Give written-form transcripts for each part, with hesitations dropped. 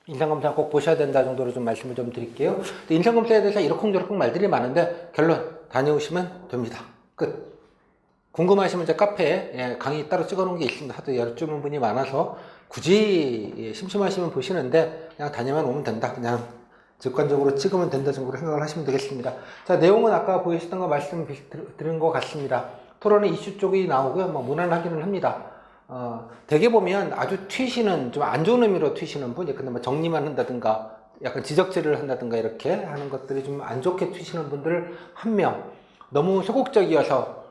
인상검사 꼭 보셔야 된다 정도로 좀 말씀을 좀 드릴게요. 인상검사에 대해서 이러쿵저러쿵 말들이 많은데 결론 다녀오시면 됩니다. 끝. 궁금하시면 제 카페에 강의 따로 찍어놓은 게 있습니다. 하도 여쭈는 분이 많아서 굳이 심심하시면 보시는데 그냥 다니면 오면 된다. 그냥 직관적으로 찍으면 된다 정도로 생각을 하시면 되겠습니다. 자, 내용은 아까 보이셨던 거 말씀드린 것 같습니다. 토론의 이슈 쪽이 나오고요. 뭐 무난하기는 합니다. 대개 보면 아주 튀시는, 좀 안 좋은 의미로 튀시는 분, 근데 뭐 정리만 한다든가, 약간 지적질을 한다든가 이렇게 하는 것들이 좀 안 좋게 튀시는 분들 한 명, 너무 소극적이어서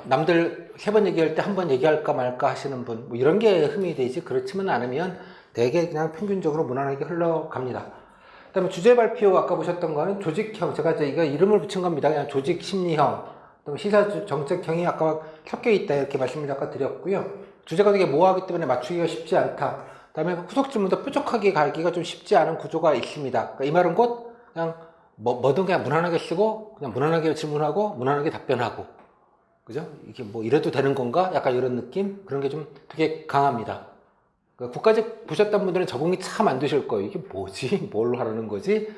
남들 3번 얘기할 때 한 번 얘기할까 말까 하시는 분, 뭐 이런 게 흠이 되지, 그렇지만 않으면 대개 그냥 평균적으로 무난하게 흘러갑니다. 그 다음에 주제 발표 아까 보셨던 거는 조직형, 제가 이거 이름을 붙인 겁니다. 그냥 조직 심리형, 시사 정책형이 아까 섞여 있다 이렇게 말씀을 아까 드렸고요. 주제가 되게 모호하기 때문에 맞추기가 쉽지 않다. 그 다음에 후속 질문도 뾰족하게 가기가 좀 쉽지 않은 구조가 있습니다. 그러니까 이 말은 곧 그냥 뭐든 그냥 무난하게 쓰고 그냥 무난하게 질문하고 무난하게 답변하고, 그죠? 이게 뭐 이래도 되는 건가? 약간 이런 느낌? 그런 게 좀 되게 강합니다. 그러니까 국가직 보셨던 분들은 적응이 참 안 되실 거예요. 이게 뭐지? 뭘로 하라는 거지?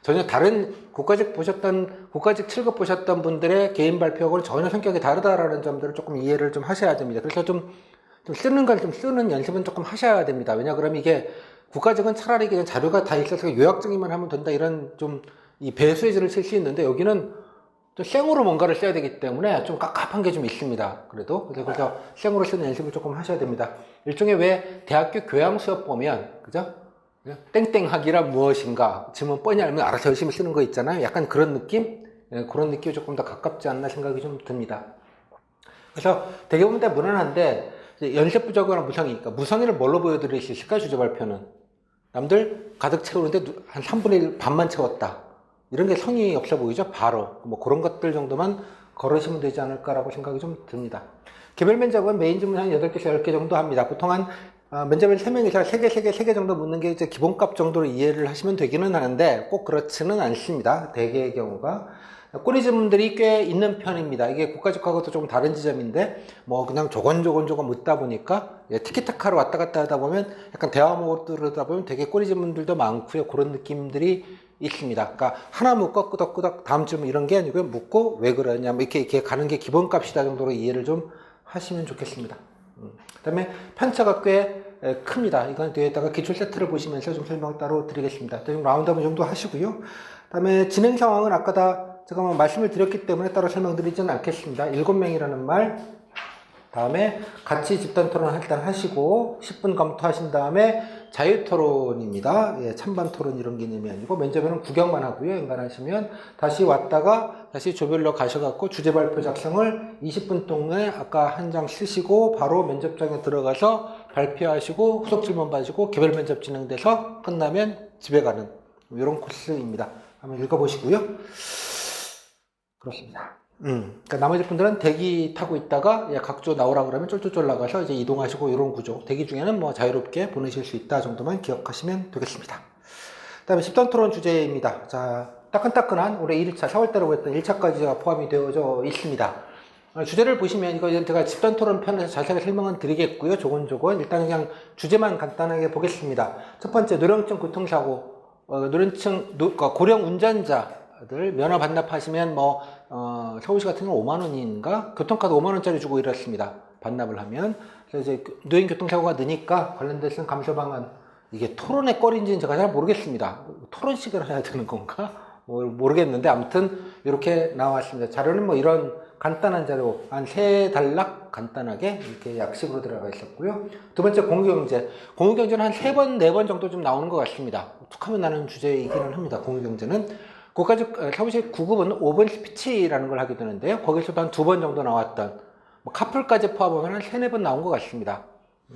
전혀 다른 국가직 7급 보셨던 분들의 개인 발표하고는 전혀 성격이 다르다라는 점들을 조금 이해를 좀 하셔야 됩니다. 그래서 좀 쓰는 걸 좀 쓰는 연습은 조금 하셔야 됩니다. 왜냐 그러면 이게 국가직은 차라리 그냥 자료가 다 있어서 요약정리만 하면 된다 이런 좀 이 배수의지를 쓸 수 있는데, 여기는 또 생으로 뭔가를 써야 되기 때문에 좀 깝깝한 게 좀 있습니다. 그래서 생으로 쓰는 연습을 조금 하셔야 됩니다. 일종의 왜 대학교 교양 수업 보면, 그죠? 땡땡하기란 무엇인가? 질문 뻔히 알면 알아서 열심히 쓰는 거 있잖아요. 약간 그런 느낌? 그런 느낌이 조금 더 가깝지 않나 생각이 좀 듭니다. 그래서 대부분 다 무난한데, 연습 부족이나 무성이니까 무성의를 뭘로 보여드릴 수 있을까? 주제 발표는 남들 가득 채우는데 한 3분의 1 반만 채웠다, 이런 게 성의 없어 보이죠? 바로 뭐 그런 것들 정도만 걸으시면 되지 않을까라고 생각이 좀 듭니다. 개별 면접은 메인 질문 한 8개에서 10개 정도 합니다. 보통 한 면접을 3명이서 3개 정도 묻는 게 이제 기본값 정도로 이해를 하시면 되기는 하는데 꼭 그렇지는 않습니다. 대개의 경우가 꼬리 질문들이 꽤 있는 편입니다. 이게 국가직하고도 조금 다른 지점인데, 뭐 그냥 조곤조곤 묻다 보니까 티키타카로 왔다 갔다 하다 보면 약간 대화 모드로다 보면 되게 꼬리 질문들도 많고요. 그런 느낌들이 있습니다. 그러니까 하나 묻고 끄덕끄덕 다음 질문 이런 게 아니고 묻고 왜 그러냐 뭐 이렇게 가는 게 기본값이다 정도로 이해를 좀 하시면 좋겠습니다. 그 다음에 편차가 꽤 큽니다. 이건 뒤에다가 기출 세트를 보시면서 좀 설명 따로 드리겠습니다. 좀 라운드업 정도 하시고요. 그 다음에 진행 상황은 아까 다 제가 말씀을 드렸기 때문에 따로 설명드리지는 않겠습니다. 7명이라는 말, 다음에 같이 집단 토론 일단 하시고 10분 검토하신 다음에 자유토론입니다. 찬반 토론 이런 개념이 아니고 면접에는 구경만 하고요. 인간하시면 다시 왔다가 다시 조별로 가셔갖고 주제 발표 작성을 20분 동안에 아까 한 장 쓰시고 바로 면접장에 들어가서 발표하시고 후속 질문 받으시고 개별 면접 진행돼서 끝나면 집에 가는 이런 코스입니다. 한번 읽어보시고요. 그렇습니다. 그러니까 나머지 분들은 대기 타고 있다가 각조 나오라 그러면 쫄쫄쫄 나가서 이제 이동하시고 이런 구조. 대기 중에는 뭐 자유롭게 보내실 수 있다 정도만 기억하시면 되겠습니다. 그 다음에 집단 토론 주제입니다. 자, 따끈따끈한 올해 1차, 4월달에 했던 1차까지가 포함이 되어져 있습니다. 주제를 보시면 이거 제가 집단 토론 편에서 자세하게 설명은 드리겠고요. 조곤조곤. 일단 그냥 주제만 간단하게 보겠습니다. 첫 번째, 노령층 교통사고, 고령 운전자, 면허 반납하시면 서울시 같은 경우는 5만원인가? 교통카드 5만원짜리 주고 이렇습니다. 반납을 하면. 그래서 이제 노인 교통사고가 느니까 관련돼서는 감소 방안. 이게 토론의 거리인지는 제가 잘 모르겠습니다. 토론식을 해야 되는 건가? 모르겠는데 아무튼 이렇게 나왔습니다. 자료는 뭐 이런 간단한 자료 한 3단락 간단하게 이렇게 약식으로 들어가 있었고요. 두 번째, 공유경제. 공유경제는 한 3번, 4번 정도 좀 나오는 것 같습니다. 툭하면 나는 주제이기는 합니다. 공유경제는. 국가직 서울시 9급은 5번 스피치라는 걸 하게 되는데요. 거기서도 한 2번 정도 나왔던, 카풀까지 포함하면 한 3, 4번 나온 것 같습니다.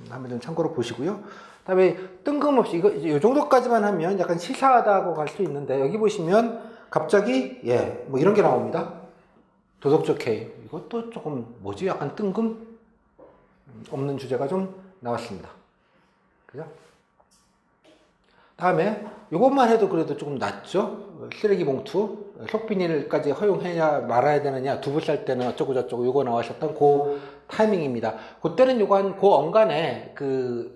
한번 좀 참고로 보시고요. 그 다음에 뜬금없이, 이 정도까지만 하면 약간 시사하다고 갈 수 있는데, 여기 보시면 갑자기, 뭐 이런 게 나옵니다. 도덕적 해이. 이것도 조금 뭐지? 약간 뜬금 없는 주제가 좀 나왔습니다. 그죠? 다음에 이것만 해도 그래도 조금 낫죠. 쓰레기 봉투, 속비닐까지 허용해야 말아야 되느냐, 두부 쌀 때는 어쩌고 저쩌고 이거 나왔었던 그 타이밍입니다. 그때는 요건 그 언간에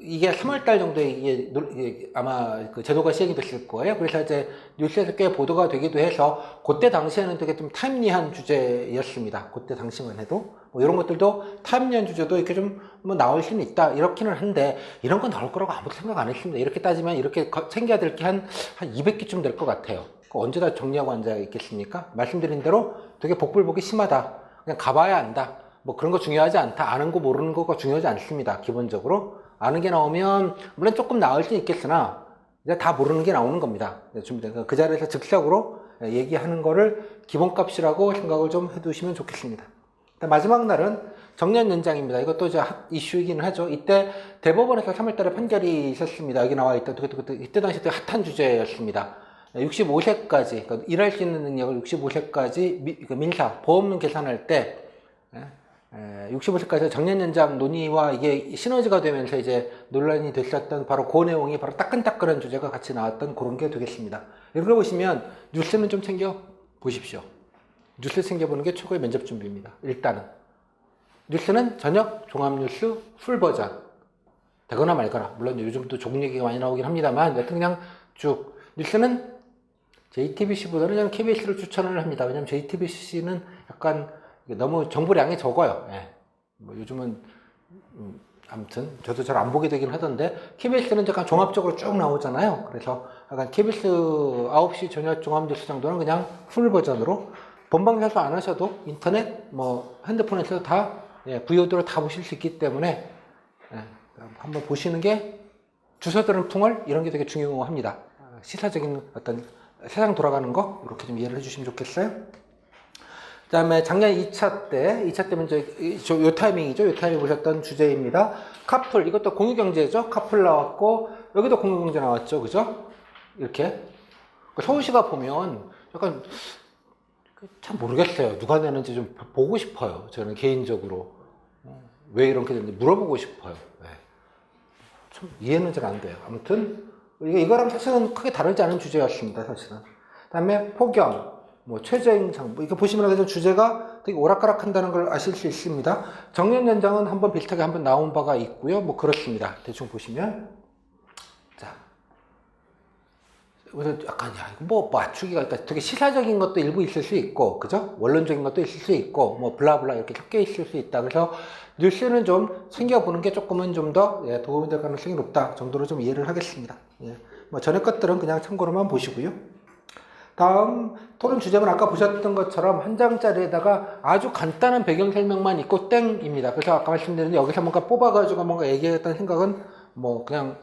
이게 3월달 정도에 이게 아마 그 제도가 시행이 됐을 거예요. 그래서 이제 뉴스에서 꽤 보도가 되기도 해서 그때 당시에는 되게 좀 타임리한 주제였습니다. 그때 당시만 해도 뭐 이런 것들도 타임리한 주제도 이렇게 좀 뭐 나올 수는 있다 이렇기는 한데 이런 건 나올 거라고 아무도 생각 안 했습니다. 이렇게 따지면 이렇게 챙겨야 될 게 한 200개쯤 될 것 같아요. 언제 다 정리하고 앉아 있겠습니까? 말씀드린 대로 되게 복불복이 심하다. 그냥 가봐야 안다. 뭐 그런 거 중요하지 않다. 아는 거 모르는 거가 중요하지 않습니다. 기본적으로. 아는 게 나오면 물론 조금 나을 수 있겠으나 이제 다 모르는 게 나오는 겁니다. 준비된 그 자리에서 즉석으로 얘기하는 거를 기본값이라고 생각을 좀 해두시면 좋겠습니다. 마지막 날은 정년 연장입니다. 이것도 이제 이슈이기는 하죠. 이때 대법원에서 3월달에 판결이 있었습니다. 여기 나와 있다. 이때 당시 때 핫한 주제였습니다. 65세까지 그러니까 일할 수 있는 능력을 65세까지 민사 보험 계산할 때 65세까지 정년 연장 논의와 이게 시너지가 되면서 이제 논란이 됐었던 바로 그 내용이 바로 따끈따끈한 주제가 같이 나왔던 그런 게 되겠습니다. 이렇게 보시면 뉴스는 좀 챙겨 보십시오. 뉴스 챙겨보는 게 최고의 면접 준비입니다. 일단은 뉴스는 저녁 종합뉴스 풀버전 되거나 말거나 물론 요즘도 조국 얘기가 많이 나오긴 합니다만 여튼 그냥 쭉 뉴스는 JTBC보다는 저는 KBS를 추천을 합니다. 왜냐면 JTBC는 약간 너무 정보량이 적어요. 예. 뭐 요즘은 아무튼 저도 잘 안 보게 되긴 하던데 KBS는 약간 종합적으로 쭉 나오잖아요. 그래서 약간 KBS 9시 저녁 종합뉴스 정도는 그냥 풀 버전으로 본방사수 안 하셔도 인터넷 뭐 핸드폰에서 다 VOD로 다 보실 수 있기 때문에 한번 보시는 게 주소들은 풍월 이런 게 되게 중요합니다. 시사적인 어떤 세상 돌아가는 거 이렇게 좀 이해를 해주시면 좋겠어요. 그 다음에 작년 2차 때면 이제 요 타이밍이죠. 요 타이밍 보셨던 주제입니다. 카풀, 이것도 공유경제죠. 카풀 나왔고, 여기도 공유경제 나왔죠. 그죠? 이렇게. 서울시가 보면 약간, 참 모르겠어요. 누가 내는지 좀 보고 싶어요. 저는 개인적으로. 왜 이렇게 됐는지 물어보고 싶어요. 네. 참 이해는 잘 안 돼요. 아무튼, 이거랑 사실은 크게 다르지 않은 주제였습니다. 사실은. 그 다음에 폭염. 뭐 최저임금 이렇게 보시면 주제가 되게 오락가락 한다는 걸 아실 수 있습니다. 정년 연장은 한번 비슷하게 한번 나온 바가 있고요. 뭐 그렇습니다. 대충 보시면 자, 그래서 약간 이거 뭐 맞추기가 그러니까 되게 시사적인 것도 일부 있을 수 있고, 그죠? 원론적인 것도 있을 수 있고, 뭐 블라블라 이렇게 섞여 있을 수 있다. 그래서 뉴스는 좀 챙겨보는 게 조금은 좀 더 도움이 될 가능성이 높다 정도로 좀 이해를 하겠습니다. 뭐 전에 것들은 그냥 참고로만 보시고요. 다음 토론 주제는 아까 보셨던 것처럼 한 장짜리에다가 아주 간단한 배경 설명만 있고 땡입니다. 그래서 아까 말씀드린 여기서 뭔가 뽑아가지고 뭔가 얘기했던 생각은 뭐 그냥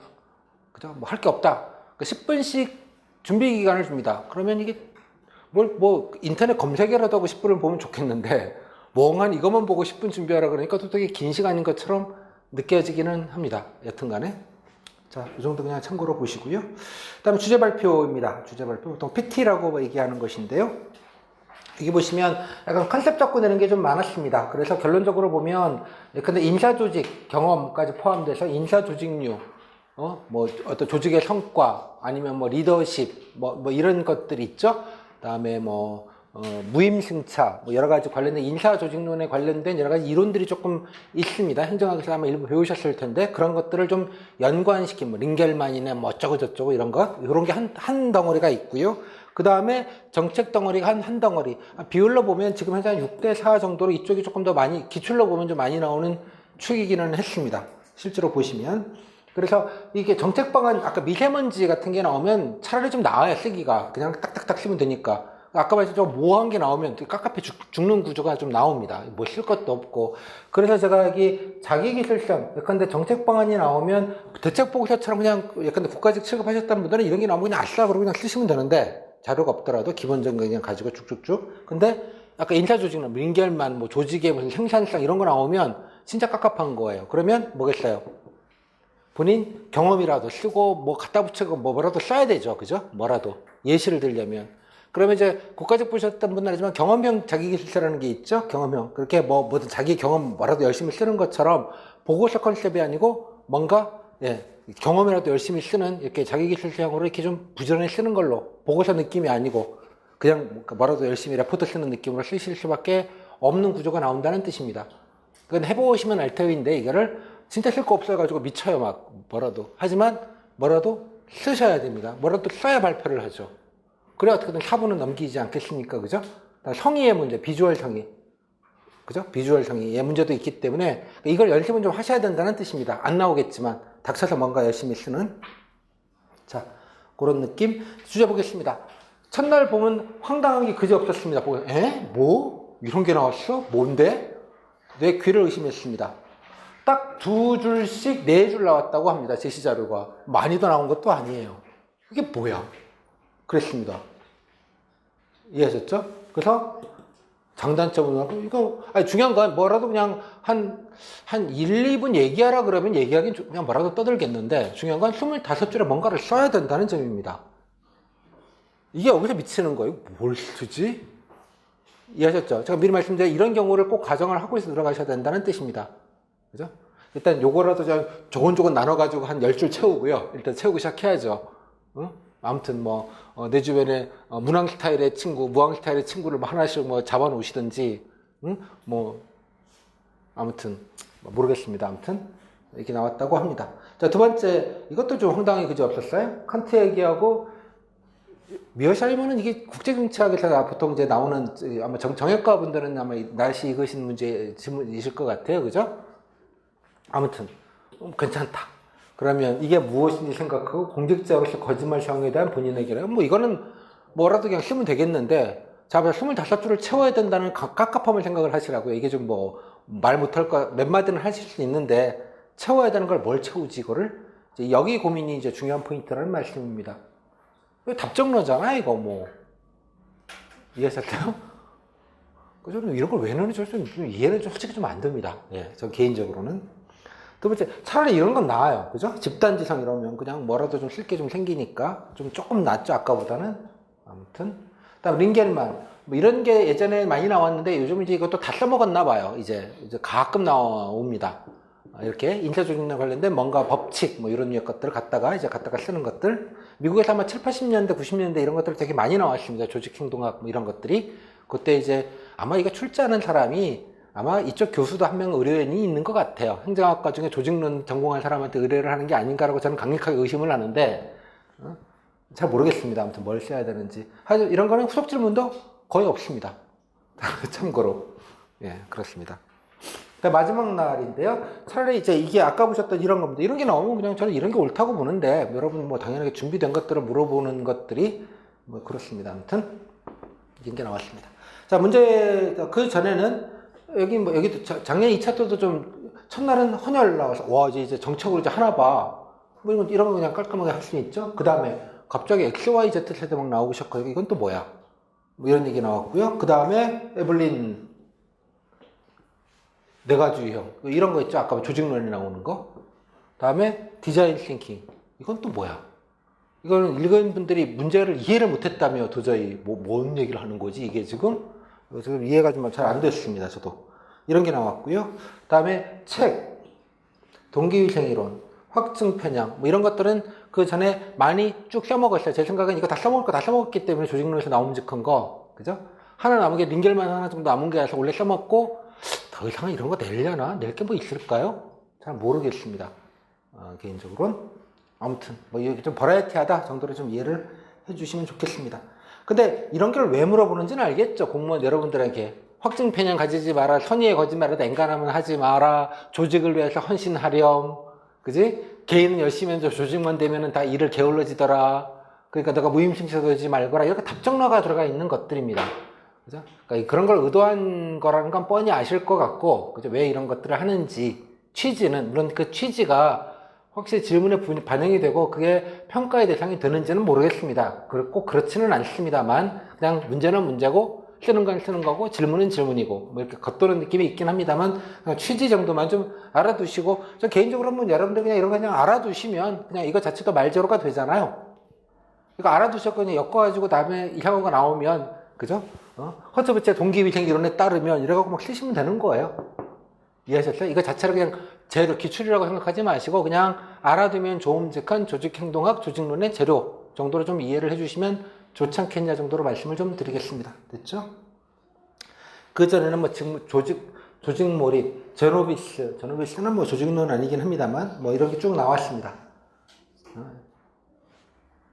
그죠? 뭐 할 게 없다. 10분씩 준비 기간을 줍니다. 그러면 이게 뭐 인터넷 검색이라도 하고 10분을 보면 좋겠는데 멍한 이것만 보고 10분 준비하라 그러니까 또 되게 긴 시간인 것처럼 느껴지기는 합니다. 여튼간에. 자, 이 정도 그냥 참고로 보시고요. 그 다음에 주제 발표입니다. 주제 발표. 보통 PT라고 얘기하는 것인데요. 여기 보시면 약간 컨셉 잡고 내는 게 좀 많았습니다. 그래서 결론적으로 보면, 근데 인사조직 경험까지 포함돼서 인사조직류, 뭐 어떤 조직의 성과, 아니면 뭐 리더십, 뭐 이런 것들이 있죠. 그 다음에 무임승차, 뭐 여러 가지 관련된 인사조직론에 관련된 여러 가지 이론들이 조금 있습니다. 행정학에서 아마 일부 배우셨을 텐데 그런 것들을 좀 연관시킨 뭐 링겔만이나 뭐 어쩌고 저쩌고 이런 게 한 덩어리가 있고요. 그 다음에 정책 덩어리가 한 덩어리. 비율로 보면 지금 현재 한 6대4 정도로 이쪽이 조금 더 많이 기출로 보면 좀 많이 나오는 축이기는 했습니다. 실제로 보시면. 그래서 이게 정책 방안 아까 미세먼지 같은 게 나오면 차라리 좀 나아요. 쓰기가 그냥 딱딱딱 쓰면 되니까. 아까 말했죠. 모호한 게 나오면 깝깝해 죽는 구조가 좀 나옵니다. 뭐 쓸 것도 없고. 그래서 제가 여기 자기기술성, 예컨대 정책 방안이 나오면 대책보고서처럼 그냥 예컨대 국가직 취급하셨다는 분들은 이런 게 나오면 그냥 아싸 그러고 그냥 쓰시면 되는데 자료가 없더라도 기본적인 거 그냥 가지고 쭉쭉쭉. 근데 아까 인사조직론, 민결만, 뭐 조직의 무슨 생산성 이런 거 나오면 진짜 깝깝한 거예요. 그러면 뭐겠어요? 본인 경험이라도 쓰고 뭐 갖다 붙이고 뭐라도 써야 되죠. 그죠? 뭐라도. 예시를 들려면. 그러면 이제 국가직 보셨던 분은 알지만 경험형 자기기술서라는 게 있죠. 경험형. 그렇게 뭐든 자기 경험 뭐라도 열심히 쓰는 것처럼 보고서 컨셉이 아니고 뭔가 경험이라도 열심히 쓰는 이렇게 자기기술서형으로 이렇게 좀 부지런히 쓰는 걸로 보고서 느낌이 아니고 그냥 뭐라도 열심히 레포트 쓰는 느낌으로 쓰실 수밖에 없는 구조가 나온다는 뜻입니다. 그건 해보시면 알 터인데 이거를 진짜 쓸 거 없어가지고 미쳐요 막 뭐라도. 하지만 뭐라도 쓰셔야 됩니다. 뭐라도 써야 발표를 하죠. 그래 어떻게든 4분은 넘기지 않겠습니까? 그죠? 성의의 문제, 비주얼 성의. 그죠? 비주얼 성의의 문제도 있기 때문에 이걸 연습은 좀 하셔야 된다는 뜻입니다. 안 나오겠지만 닥쳐서 뭔가 열심히 쓰는. 자, 그런 느낌. 주제 보겠습니다. 첫날 보면 황당한 게 그지 없었습니다. 보고 에? 뭐? 이런 게 나왔어? 뭔데? 내 귀를 의심했습니다. 딱 2줄씩 4줄 나왔다고 합니다. 제시자료가. 많이 더 나온 것도 아니에요. 이게 뭐야? 그랬습니다. 이해하셨죠? 그래서 장단점을 하고 이거 아니 중요한 건 뭐라도 그냥 한 1, 2분 얘기하라 그러면 얘기하긴 그냥 뭐라도 떠들겠는데 중요한 건 25줄에 뭔가를 써야 된다는 점입니다. 이게 여기서 미치는 거예요. 뭘 쓰지? 이해하셨죠? 제가 미리 말씀드린 이런 경우를 꼭 가정을 하고 있어 들어가셔야 된다는 뜻입니다. 그죠? 일단 요거라도 조곤조곤 나눠가지고 한 10줄 채우고요. 일단 채우고 시작해야죠. 어? 아무튼 내 주변에 문항 스타일의 친구, 무항 스타일의 친구를 하나씩 잡아놓으시든지, 응? 아무튼 모르겠습니다. 아무튼 이렇게 나왔다고 합니다. 자, 두 번째 이것도 좀 황당하게 그지 없었어요? 칸트 얘기하고 미어샤이머는 이게 국제정치학에서 보통 이제 나오는 아마 정형외과 분들은 아마 날씨 읽으신 문제 질문이실 것 같아요, 그죠? 아무튼 괜찮다. 그러면 이게 무엇인지 생각하고 공직자로서 거짓말 사용에 대한 본인의 견해. 이거는 뭐라도 그냥 쓰면 되겠는데, 자, 25줄을 채워야 된다는 깝깝함을 생각을 하시라고요. 이게 좀 말 못할 거, 몇 마디는 하실 수 있는데, 채워야 되는 걸 뭘 채우지, 이거를? 여기 고민이 이제 중요한 포인트라는 말씀입니다. 답정너잖아, 이거 이해하셨어요? 저는 이런 걸 왜 넣는지 좀 이해는 솔직히 좀 안 됩니다. 예, 저 개인적으로는. 두 번째, 차라리 이런 건 나아요. 그죠? 집단지성 이러면 그냥 뭐라도 좀 쓸 게 좀 생기니까 조금 낫죠, 아까보다는. 아무튼. 그다음 링겔만. 이런 게 예전에 많이 나왔는데 요즘 이제 이것도 다 써먹었나 봐요. 이제 가끔 나옵니다. 이렇게 인사조직과 관련된 뭔가 법칙 이런 것들을 갖다가 쓰는 것들. 미국에서 아마 7, 80년대, 90년대 이런 것들 되게 많이 나왔습니다. 조직행동학 이런 것들이. 그때 이제 아마 이거 출제하는 사람이 아마 이쪽 교수도 한 명 의뢰인이 있는 것 같아요. 행정학과 중에 조직론 전공한 사람한테 의뢰를 하는 게 아닌가라고 저는 강력하게 의심을 하는데, 잘 모르겠습니다. 아무튼 뭘 써야 되는지. 하여튼 이런 거는 후속 질문도 거의 없습니다. 참고로. 예, 그렇습니다. 마지막 날인데요. 차라리 이게 아까 보셨던 이런 겁니다. 이런 게 나오면 그냥 저는 이런 게 옳다고 보는데, 여러분 당연하게 준비된 것들을 물어보는 것들이 그렇습니다. 아무튼, 이런 게 나왔습니다. 자, 문제, 그 전에는 여기도 작년 2차 때도 좀 첫날은 헌혈 나와서 와 이제 정책으로 이제 하나 봐. 이런 거 그냥 깔끔하게 할 수 있죠. 그 다음에 갑자기 XYZ 세대 막 나오고 싶고 이건 또 뭐야? 이런 얘기 나왔고요. 그 다음에 에블린 내가주의형 이런 거 있죠. 아까 조직론이 나오는 거. 다음에 디자인 싱킹 이건 또 뭐야? 이거는 읽은 분들이 문제를 이해를 못했다며 도저히 뭔 얘기를 하는 거지 이게 지금 이해가 좀 잘 안 됐습니다. 저도 이런 게 나왔고요. 다음에 책, 동기위생이론, 확증 편향 이런 것들은 그 전에 많이 쭉 써먹었어요. 제 생각은 이거 다 써먹을 거 다 써먹었기 때문에 조직론에서 나옴직한 거, 그죠? 하나 남은 게 링겔만 하나 정도 남은 게 아서 원래 써먹고 더 이상은 이런 거 내려나? 낼 게 있을까요? 잘 모르겠습니다. 개인적으로는 아무튼 이게 좀 버라이어티하다 정도로 좀 이해를 해주시면 좋겠습니다. 근데 이런 걸 왜 물어보는지는 알겠죠. 공무원 여러분들에게 확증 편향 가지지 마라, 선의의 거짓말에도 엔간하면 하지 마라, 조직을 위해서 헌신하렴, 그지? 개인은 열심히 해서 조직만 되면은 다 일을 게을러지더라. 그러니까 너가 무임승차 되지 말거라. 이렇게 답정너가 들어가 있는 것들입니다. 그죠? 그러니까 그런 걸 의도한 거라는 건 뻔히 아실 것 같고, 그죠? 왜 이런 것들을 하는지 취지는 물론 그 취지가 확실히 질문에 반영이 되고 그게 평가의 대상이 되는지는 모르겠습니다. 꼭 그렇지는 않습니다만 그냥 문제는 문제고 쓰는 건 쓰는 거고 질문은 질문이고 이렇게 겉도는 느낌이 있긴 합니다만 취지 정도만 좀 알아두시고 저 개인적으로는 여러분들 그냥 이런 거 그냥 알아두시면 그냥 이거 자체도 말제로가 되잖아요. 이거 알아두셨고 그냥 엮어가지고 다음에 이상한 거 나오면 그죠? 허처부채 동기위생 이론에 따르면 이래갖고 막 쓰시면 되는 거예요. 이해하셨어요? 이거 자체를 그냥 재료, 기출이라고 생각하지 마시고 그냥 알아두면 좋음직한 조직행동학, 조직론의 재료 정도로 좀 이해를 해주시면 좋지 않겠냐 정도로 말씀을 좀 드리겠습니다. 됐죠? 그 전에는 지금 조직 몰입, 제노비스는 뭐 조직론 아니긴 합니다만, 뭐 이런 게 쭉 나왔습니다.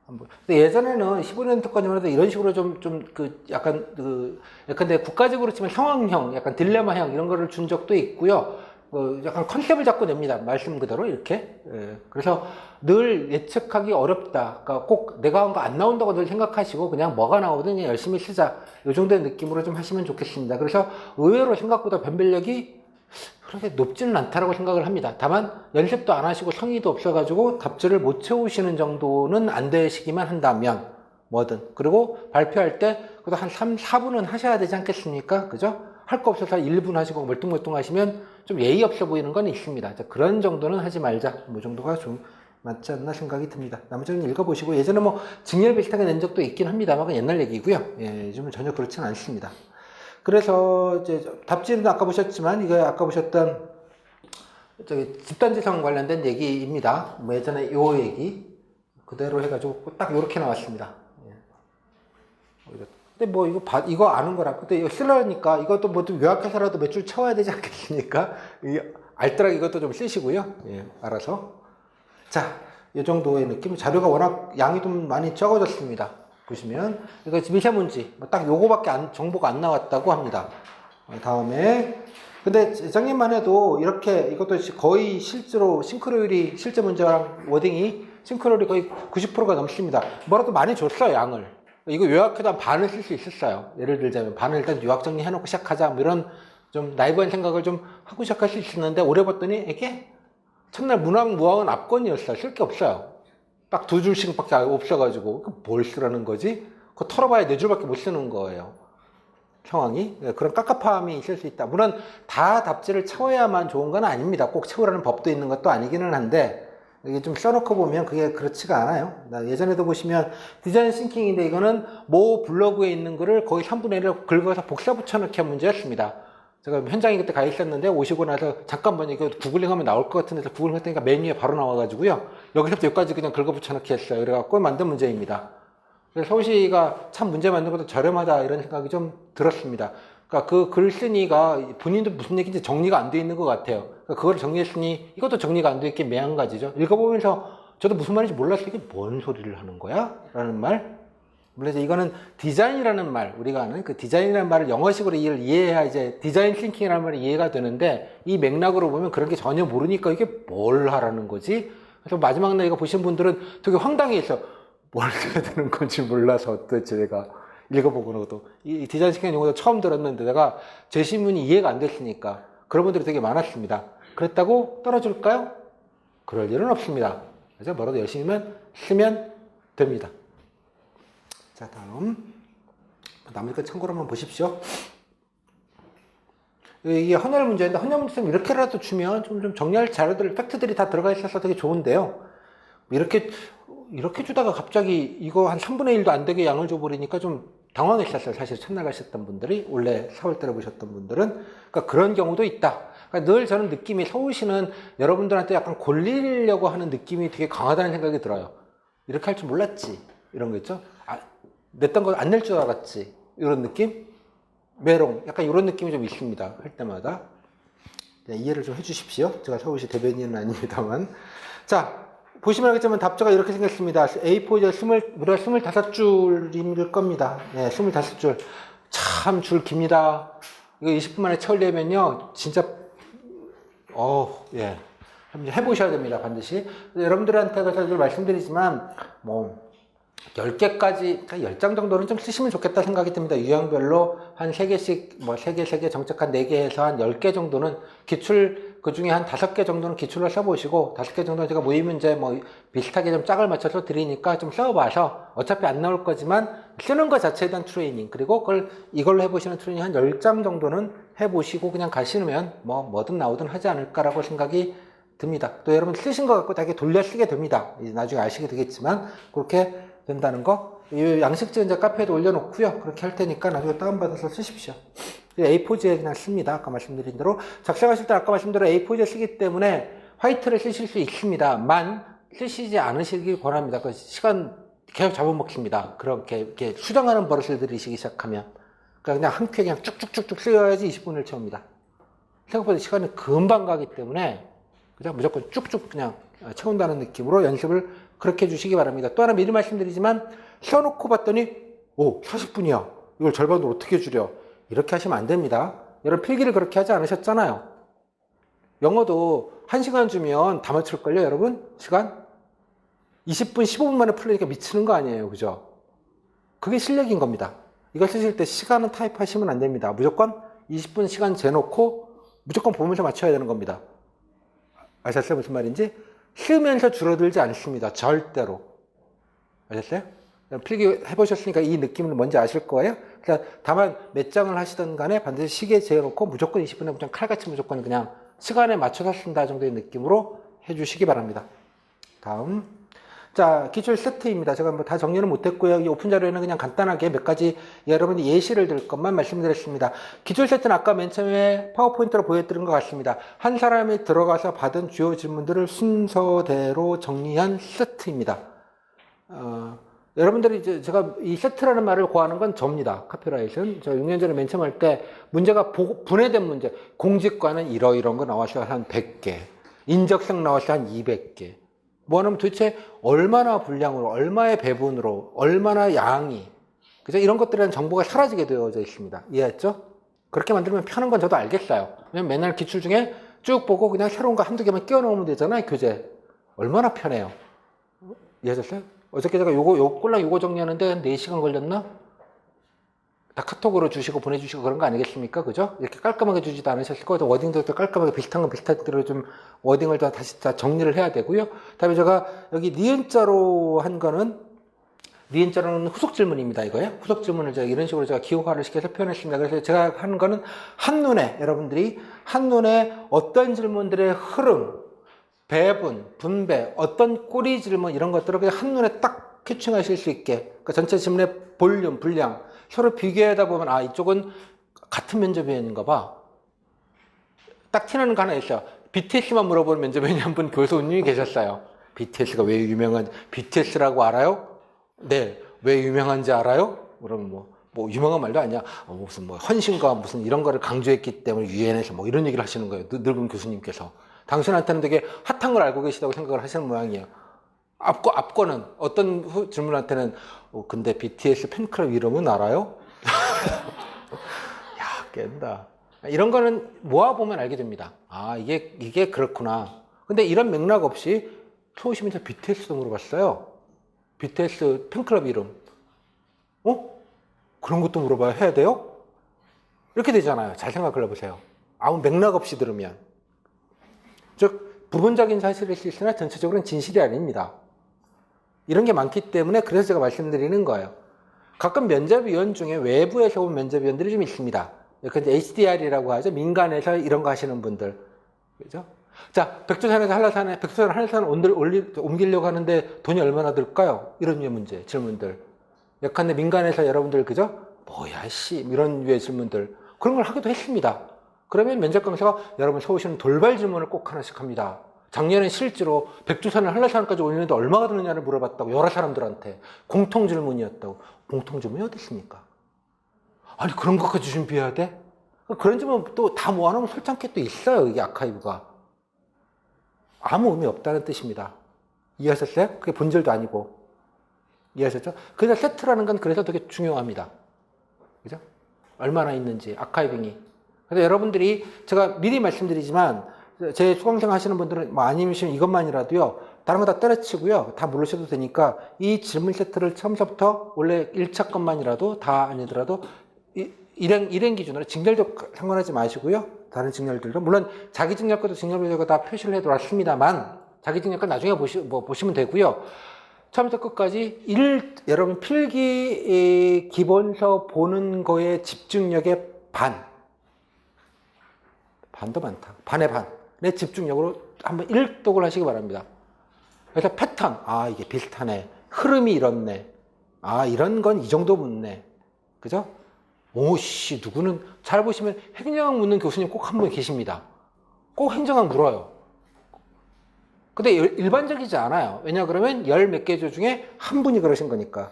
근데 예전에는 15년 특권이면 해도 이런 식으로 약간 내 국가적으로 치면 상황형, 약간 딜레마형 이런 거를 준 적도 있고요. 약간 컨셉을 잡고 냅니다. 말씀 그대로 이렇게. 예. 그래서 늘 예측하기 어렵다. 그러니까 꼭 내가 한 거 안 나온다고 늘 생각하시고 그냥 뭐가 나오든 그냥 열심히 쓰자. 이 정도의 느낌으로 좀 하시면 좋겠습니다. 그래서 의외로 생각보다 변별력이 그렇게 높지는 않다라고 생각을 합니다. 다만 연습도 안 하시고 성의도 없어가지고 답지를 못 채우시는 정도는 안 되시기만 한다면 뭐든. 그리고 발표할 때 그래도 한 3, 4분은 하셔야 되지 않겠습니까? 그죠? 할 거 없어서 1분 하시고 멀뚱멀뚱 하시면 좀 예의 없어 보이는 건 있습니다. 그런 정도는 하지 말자. 뭐 정도가 좀 맞지 않나 생각이 듭니다. 나머지는 읽어보시고 예전에 뭐 증열 비슷하게 낸 적도 있긴 합니다만 그건 옛날 얘기고요. 예, 요즘은 전혀 그렇지는 않습니다. 그래서 이제 답지는 아까 보셨지만 이거 아까 보셨던 집단지성 관련된 얘기입니다. 뭐 예전에 요 얘기 그대로 해가지고 딱 요렇게 나왔습니다. 근데 뭐 이거 아는 거라. 근데 이거 쓰려니까 이것도 뭐 좀 요약해서라도 몇 줄 채워야 되지 않겠습니까? 알뜰하게 이것도 좀 쓰시고요. 예, 알아서. 자, 이 정도의 느낌. 자료가 워낙 양이 좀 많이 적어졌습니다. 보시면 이거 미세먼지 딱 요거밖에 정보가 안 나왔다고 합니다. 다음에 근데 재작년만 해도 이렇게 이것도 거의 실제로 싱크로율이 실제 문제랑 워딩이 싱크로율이 거의 90%가 넘습니다. 뭐라도 많이 줬어요, 양을. 이거 요약해도 한 반을 쓸 수 있었어요. 예를 들자면 반을 일단 요약 정리해놓고 시작하자 뭐 이런 좀 나이브한 생각을 좀 하고 시작할 수 있었는데 오래 봤더니 이게 첫날 문학무학은 압권이었어요. 쓸 게 없어요. 딱 2줄씩밖에 없어가지고 뭘 쓰라는 거지? 그거 털어봐야 4줄밖에 못 쓰는 거예요. 상황이. 그런 깝깝함이 있을 수 있다. 물론 다 답지를 채워야만 좋은 건 아닙니다. 꼭 채우라는 법도 있는 것도 아니기는 한데 이게 좀 써놓고 보면 그게 그렇지가 않아요. 예전에도 보시면 디자인 싱킹인데 이거는 모 블로그에 있는 글을 거의 3분의 1을 긁어서 복사 붙여넣기 한 문제였습니다. 제가 현장에 그때 가 있었는데 오시고 나서 잠깐만 이거 구글링하면 나올 것 같은데 구글링 했더니까 메뉴에 바로 나와가지고요. 여기서부터 여기까지 그냥 긁어 붙여넣기 했어요. 그래갖고 만든 문제입니다. 그래서 서울시가 참 문제 만든 것도 저렴하다 이런 생각이 좀 들었습니다. 그러니까 그 글 쓰니가 본인도 무슨 얘기인지 정리가 안 돼 있는 것 같아요. 그러니까 그걸 정리했으니 이것도 정리가 안 돼 있긴 매한가지죠. 읽어보면서 저도 무슨 말인지 몰랐어요. 이게 뭔 소리를 하는 거야? 라는 말. 물론 이제 이거는 디자인이라는 말, 우리가 아는 그 디자인이라는 말을 영어식으로 이해해야 이제 디자인 싱킹이라는 말이 이해가 되는데 이 맥락으로 보면 그런 게 전혀 모르니까 이게 뭘 하라는 거지? 그래서 마지막 날 이거 보신 분들은 되게 황당해서 뭘 써야 되는 건지 몰라서 도대체 내가 읽어보고도 이 디자인 싱킹 용어도 처음 들었는데 내가 제 신문이 이해가 안 됐으니까 그런 분들이 되게 많았습니다. 그랬다고 떨어질까요? 그럴 일은 없습니다. 그래서 뭐라도 열심히만 쓰면 됩니다. 자, 다음. 나머지 거 참고로 한번 보십시오. 이게 헌혈 문제인데, 헌혈 문제는 이렇게라도 주면 좀 정리할 자료들, 팩트들이 다 들어가 있어서 되게 좋은데요. 이렇게 주다가 갑자기 이거 한 3분의 1도 안 되게 양을 줘버리니까 좀 당황했었어요. 사실 첫날 가셨던 분들이, 원래 4월 달에 보셨던 분들은. 그러니까 그런 경우도 있다. 그러니까 늘 저는 느낌이 서울시는 여러분들한테 약간 골리려고 하는 느낌이 되게 강하다는 생각이 들어요. 이렇게 할 줄 몰랐지. 이런 거 있죠. 냈던 거 안 낼 줄 알았지. 이런 느낌? 메롱. 약간 이런 느낌이 좀 있습니다. 할 때마다. 이해를 좀 해주십시오. 제가 서울시 대변인은 아닙니다만. 자, 보시면 알겠지만 답자가 이렇게 생겼습니다. A4지 무려 25줄일 겁니다. 네, 25줄. 참 줄 깁니다. 이거 20분 만에 채우려면요. 진짜, 예. 해보셔야 됩니다. 반드시. 여러분들한테 늘 말씀드리지만, 10개까지, 그러니까 10장 정도는 좀 쓰시면 좋겠다 생각이 듭니다. 유형별로 한 3개씩, 3개, 정책 한 4개 해서 한 10개 정도는 기출, 그 중에 한 5개 정도는 기출로 써보시고, 5개 정도는 제가 모의 문제 비슷하게 좀 짝을 맞춰서 드리니까 좀 써봐서, 어차피 안 나올 거지만, 쓰는 것 자체에 대한 트레이닝, 그리고 이걸로 해보시는 트레이닝 한 10장 정도는 해보시고 그냥 가시면 뭐든 나오든 하지 않을까라고 생각이 듭니다. 또 여러분 쓰신 거 갖고 되게 돌려 쓰게 됩니다. 나중에 아시게 되겠지만, 그렇게 된다는 거. 이 양식지 이제 카페에도 올려놓고요. 그렇게 할 테니까 나중에 다운받아서 쓰십시오. A4지에 그냥 씁니다. 아까 말씀드린 대로. 작성하실 때 아까 말씀드린 A4지에 쓰기 때문에 화이트를 쓰실 수 있습니다만 쓰시지 않으시길 권합니다. 그 시간 계속 잡아먹습니다. 그렇게 이렇게 수정하는 버릇을 들이시기 시작하면. 그러니까 그냥 한 큐에 그냥 쭉쭉쭉쭉 쓰여야지 20분을 채웁니다. 생각보다 시간이 금방 가기 때문에 그냥 무조건 쭉쭉 그냥 채운다는 느낌으로 연습을 그렇게 해주시기 바랍니다. 또 하나 미리 말씀드리지만 써놓고 봤더니 40분이야. 이걸 절반으로 어떻게 줄여? 이렇게 하시면 안 됩니다. 여러분 필기를 그렇게 하지 않으셨잖아요. 영어도 1시간 주면 다 맞출걸요, 여러분? 시간? 20분, 15분 만에 풀리니까 미치는 거 아니에요, 그죠? 그게 실력인 겁니다. 이걸 쓰실 때 시간은 타입하시면 안 됩니다. 무조건 20분 시간 재놓고 무조건 보면서 맞춰야 되는 겁니다. 아셨어요? 무슨 말인지? 쓰면서 줄어들지 않습니다. 절대로. 아셨어요? 필기 해보셨으니까 이 느낌은 뭔지 아실 거예요? 그러니까 다만 몇 장을 하시던 간에 반드시 시계 재놓고 무조건 20분에 그냥 칼같이 무조건 그냥 시간에 맞춰서 쓴다 정도의 느낌으로 해주시기 바랍니다. 다음. 자, 기출 세트입니다. 제가 뭐 다 정리는 못했고요. 이 오픈 자료에는 그냥 간단하게 몇 가지 여러분이 예시를 들 것만 말씀드렸습니다. 기출 세트는 아까 맨 처음에 파워포인트로 보여드린 것 같습니다. 한 사람이 들어가서 받은 주요 질문들을 순서대로 정리한 세트입니다. 여러분들이 이제 제가 이 세트라는 말을 고하는 건 접니다. 카피라이트는. 저 6년 전에 맨 처음 할 때 문제가 분해된 문제. 공직과는 이런 거 나왔어요. 한 100개. 인적성 나왔어요. 한 200개. 뭐하면 도대체 얼마나 분량으로, 얼마의 배분으로, 얼마나 양이, 그죠? 이런 것들에 대한 정보가 사라지게 되어져 있습니다. 이해했죠? 그렇게 만들면 편한 건 저도 알겠어요. 왜냐면 맨날 기출 중에 쭉 보고 그냥 새로운 거 한두 개만 끼워 넣으면 되잖아요, 교재. 얼마나 편해요. 이해하셨어요? 어저께 제가 꼴랑 요거 정리하는데 한 4시간 걸렸나? 다 카톡으로 주시고 보내주시고 그런 거 아니겠습니까? 그죠? 이렇게 깔끔하게 주지도 않으셨을 거고, 워딩도 깔끔하게 비슷한 건 비슷한 대로 좀 워딩을 다시 정리를 해야 되고요. 다음에 제가 여기 니은자로 한 거는, 니은자로는 후속 질문입니다. 이거예요. 후속 질문을 제가 이런 식으로 제가 기호화를 시켜서 표현했습니다. 그래서 제가 하는 거는 한눈에, 여러분들이 한눈에 어떤 질문들의 흐름, 배분, 분배, 어떤 꼬리 질문 이런 것들을 그냥 한눈에 딱 캐칭하실 수 있게, 그러니까 전체 질문의 볼륨, 분량, 서로 비교하다 보면 이쪽은 같은 면접위원인가 봐. 딱 티나는 거 하나 있어요. BTS만 물어보는 면접위원이 한 분 교수님이 계셨어요. BTS가 왜 유명한지, BTS라고 알아요? 네. 왜 유명한지 알아요? 그러면 뭐 유명한 말도 아니야. 무슨 헌신과 무슨 이런 거를 강조했기 때문에 유엔에서 이런 얘기를 하시는 거예요. 늙은 교수님께서. 당신한테는 되게 핫한 걸 알고 계시다고 생각을 하시는 모양이에요. 앞거는 어떤 질문한테는 근데 BTS 팬클럽 이름은 알아요? 야, 깬다. 이런 거는 모아보면 알게 됩니다. 이게 그렇구나. 근데 이런 맥락 없이 수호시민자 BTS도 물어봤어요. BTS 팬클럽 이름. 그런 것도 물어봐야 해야 돼요? 이렇게 되잖아요. 잘 생각을 해보세요. 아무 맥락 없이 들으면. 즉, 부분적인 사실일 수 있으나 전체적으로는 진실이 아닙니다. 이런 게 많기 때문에 그래서 제가 말씀드리는 거예요. 가끔 면접위원 중에 외부에서 온 면접위원들이 좀 있습니다. 이제 HDR이라고 하죠. 민간에서 이런 거 하시는 분들. 그죠? 자, 백두산에서 한라산에, 한라산 옮기려고 하는데 돈이 얼마나 들까요? 이런 류의 문제, 질문들. 약간의 민간에서 여러분들, 그죠? 뭐야, 이런 류의 질문들. 그런 걸 하기도 했습니다. 그러면 면접 강사가 여러분 서울시는 돌발 질문을 꼭 하나씩 합니다. 작년에 실제로 백두산을 한라산까지 올리는데 얼마가 드느냐를 물어봤다고 여러 사람들한테 공통 질문이었다고. 공통 질문이 어디 있습니까? 아니 그런 것까지 준비해야 돼? 그런 질문 또 다 모아놓으면 솔직하게 또 있어요. 이게 아카이브가 아무 의미 없다는 뜻입니다. 이해하셨어요? 그게 본질도 아니고. 이해하셨죠? 그래서 세트라는 건 그래서 되게 중요합니다. 그죠? 얼마나 있는지 아카이빙이. 그래서 여러분들이 제가 미리 말씀드리지만 제 수강생 하시는 분들은 아니면 이것만이라도요. 다른 거 다 때려치고요. 다 모르셔도 되니까 이 질문 세트를 처음부터 원래 1차 것만이라도 다 아니더라도 일행 기준으로 직렬도 상관하지 마시고요. 다른 직렬들도 물론 자기 직렬과도 직렬도 다 표시를 해두었습니다만 자기 직렬과 나중에 보시면 되고요. 처음부터 끝까지 여러분 필기 기본서 보는 거에 집중력의 반도 많다. 반의 반의 집중력으로 한번 일독을 하시기 바랍니다. 그래서 패턴, 이게 비슷하네. 흐름이 이렇네. 이런 건 이 정도 묻네. 그죠? 누구는 잘 보시면 행정학 묻는 교수님 꼭 한 분 계십니다. 꼭 행정학 물어요. 근데 일반적이지 않아요. 왜냐 그러면 열 몇 개 중에 한 분이 그러신 거니까.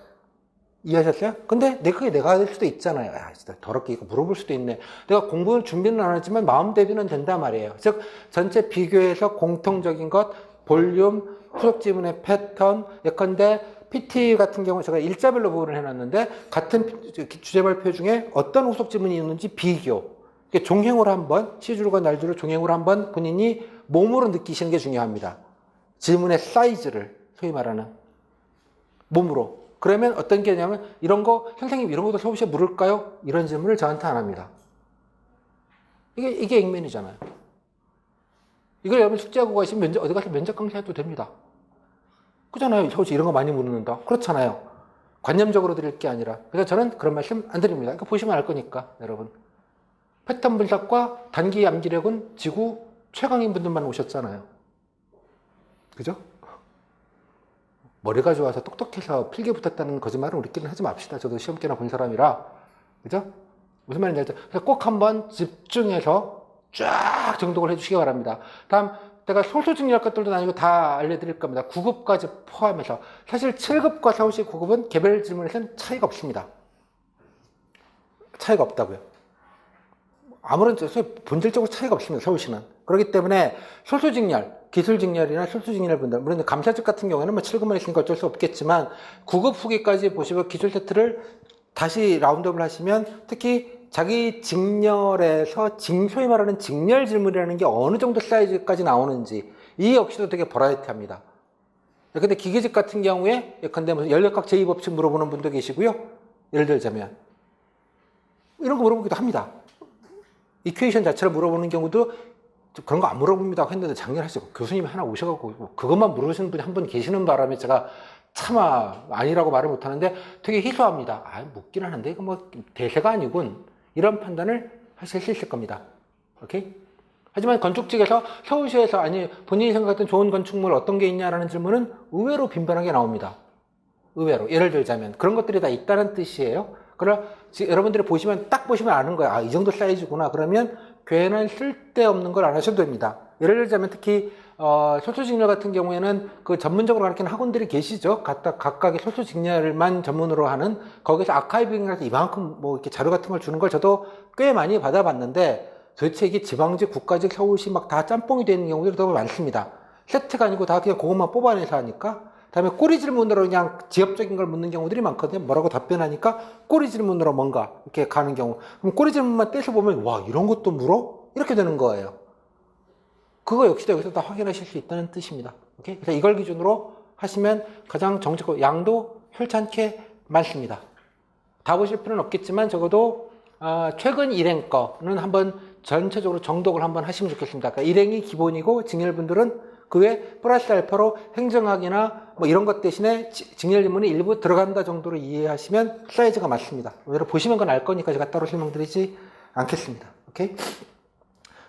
이해하셨어요? 근데 그게 내가 될 수도 있잖아요. 야, 진짜 더럽게 이거 물어볼 수도 있네. 내가 공부 준비는 안 했지만 마음 대비는 된단 말이에요. 즉, 전체 비교해서 공통적인 것, 볼륨, 후속 지문의 패턴, 예컨대 PT 같은 경우 제가 일자별로 부분을 해놨는데 같은 주제 발표 중에 어떤 후속 지문이 있는지 비교. 종행으로 한번, 시줄과 날줄을 종행으로 한번 본인이 몸으로 느끼시는 게 중요합니다. 지문의 사이즈를 소위 말하는 몸으로. 그러면 어떤 게 있냐면 이런 거 선생님 이런 것도 서울시에 물을까요? 이런 질문을 저한테 안 합니다. 이게 액면이잖아요. 이걸 여러분 숙제하고 가시면 어디 가서 면접 강사해도 됩니다. 그잖아요. 서울시 이런 거 많이 물는다. 그렇잖아요. 관념적으로 드릴 게 아니라. 그래서 저는 그런 말씀 안 드립니다. 그러니까 보시면 알 거니까 여러분. 패턴 분석과 단기 암기력은 지구 최강인 분들만 오셨잖아요. 그죠? 머리가 좋아서 똑똑해서 필기 붙었다는 거짓말은 우리끼리는 하지 맙시다. 저도 시험 때나 본 사람이라. 그죠? 무슨 말인지 알죠? 그래서 꼭 한번 집중해서 쫙 정독을 해주시기 바랍니다. 다음, 제가 소수직렬 것들도 아니고 다 알려드릴 겁니다. 9급까지 포함해서. 사실 7급과 서울시 9급은 개별 질문에서는 차이가 없습니다. 차이가 없다고요. 아무런 본질적으로 차이가 없습니다. 서울시는. 그렇기 때문에 소수직렬, 기술직렬이나 소수직렬 분들, 물론 감사직 같은 경우에는 뭐 7급만 있으니까 어쩔 수 없겠지만 9급 후기까지 보시고 기술 세트를 다시 라운드업을 하시면 특히 자기 직렬에서 소위 말하는 직렬 질문이라는 게 어느 정도 사이즈까지 나오는지 이 역시도 되게 버라이티합니다. 근데 기계직 같은 경우에 예컨대 무슨 연력학 제2법칙 물어보는 분도 계시고요. 예를 들자면 이런 거 물어보기도 합니다. 이퀘이션 자체를 물어보는 경우도 그런 거 안 물어봅니다 했는데 작년에 하시고 교수님이 하나 오셔갖고 그것만 물으시는 분이 한 분 계시는 바람에 제가 차마 아니라고 말을 못하는데 되게 희소합니다. 묻긴 하는데 이거 뭐 대세가 아니군. 이런 판단을 하실 수 있을 겁니다. 오케이? 하지만 건축직에서 서울시에서 아니 본인이 생각했던 좋은 건축물 어떤 게 있냐라는 질문은 의외로 빈번하게 나옵니다. 의외로. 예를 들자면 그런 것들이 다 있다는 뜻이에요. 그러나 여러분들이 딱 보시면 아는 거예요. 이 정도 사이즈구나. 그러면 괜한 쓸데없는 걸 안 하셔도 됩니다. 예를 들자면 특히 소수직렬 같은 경우에는 그 전문적으로 가르치는 학원들이 계시죠. 각각의 소수직렬만 전문으로 하는 거기서 아카이빙이라서 이만큼 뭐 이렇게 자료 같은 걸 주는 걸 저도 꽤 많이 받아봤는데 도대체 이게 지방직, 국가직, 서울시 막 다 짬뽕이 되는 경우들이 더 많습니다. 세트가 아니고 다 그냥 그것만 뽑아내서 하니까. 다음에 꼬리 질문으로 그냥 지엽적인 걸 묻는 경우들이 많거든요. 뭐라고 답변하니까 꼬리 질문으로 뭔가 이렇게 가는 경우. 그럼 꼬리 질문만 떼서 보면 와 이런 것도 물어? 이렇게 되는 거예요. 그거 역시도 여기서 다 확인하실 수 있다는 뜻입니다. 오케이? 그래서 이걸 기준으로 하시면 가장 정직하고 양도 혈찮게 많습니다. 다 보실 필요는 없겠지만 적어도 최근 일행 거는 한번 전체적으로 정독을 한번 하시면 좋겠습니다. 그러니까 일행이 기본이고 직렬분들은 그 외에 플러스 알파로 행정학이나 뭐 이런 것 대신에 직렬 질문이 일부 들어간다 정도로 이해하시면 사이즈가 맞습니다. 여러분 보시면 그건 알 거니까 제가 따로 설명드리지 않겠습니다. 오케이?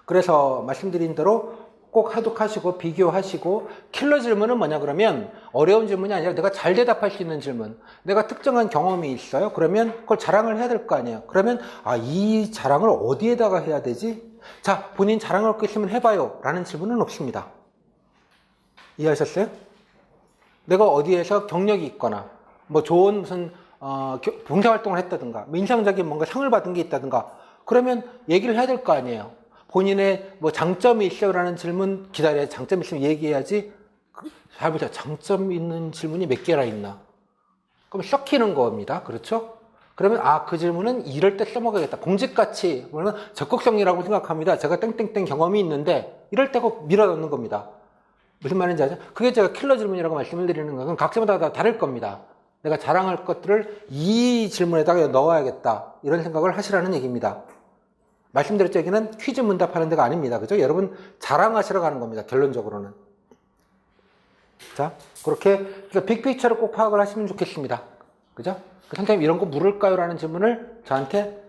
그래서 말씀드린 대로 꼭 하독하시고 비교하시고 킬러 질문은 뭐냐 그러면 어려운 질문이 아니라 내가 잘 대답할 수 있는 질문. 내가 특정한 경험이 있어요. 그러면 그걸 자랑을 해야 될 거 아니에요. 그러면 이 자랑을 어디에다가 해야 되지? 자, 본인 자랑할 거 있으면 해봐요 라는 질문은 없습니다. 이해하셨어요? 내가 어디에서 경력이 있거나 뭐 좋은 무슨 봉사활동을 했다든가 인상적인 뭔가 상을 받은 게 있다든가 그러면 얘기를 해야 될 거 아니에요. 본인의 뭐 장점이 있어요라는 질문 기다려야 장점 있으면 얘기해야지. 잘 보세요. 장점 있는 질문이 몇 개나 있나? 그럼 썩히는 겁니다. 그렇죠? 그러면 그 질문은 이럴 때 써먹어야겠다. 공직가치, 물론 적극성이라고 생각합니다. 제가 땡땡땡 경험이 있는데 이럴 때 꼭 밀어넣는 겁니다. 무슨 말인지 아죠? 그게 제가 킬러 질문이라고 말씀을 드리는 것은 각자마다 다 다를 겁니다. 내가 자랑할 것들을 이 질문에다가 넣어야겠다. 이런 생각을 하시라는 얘기입니다. 말씀드렸죠. 여기는 퀴즈 문답하는 데가 아닙니다. 그죠? 여러분 자랑하시러 가는 겁니다. 결론적으로는. 자, 그렇게 빅피처를 꼭 파악을 하시면 좋겠습니다. 그죠? 선생님 이런 거 물을까요? 라는 질문을 저한테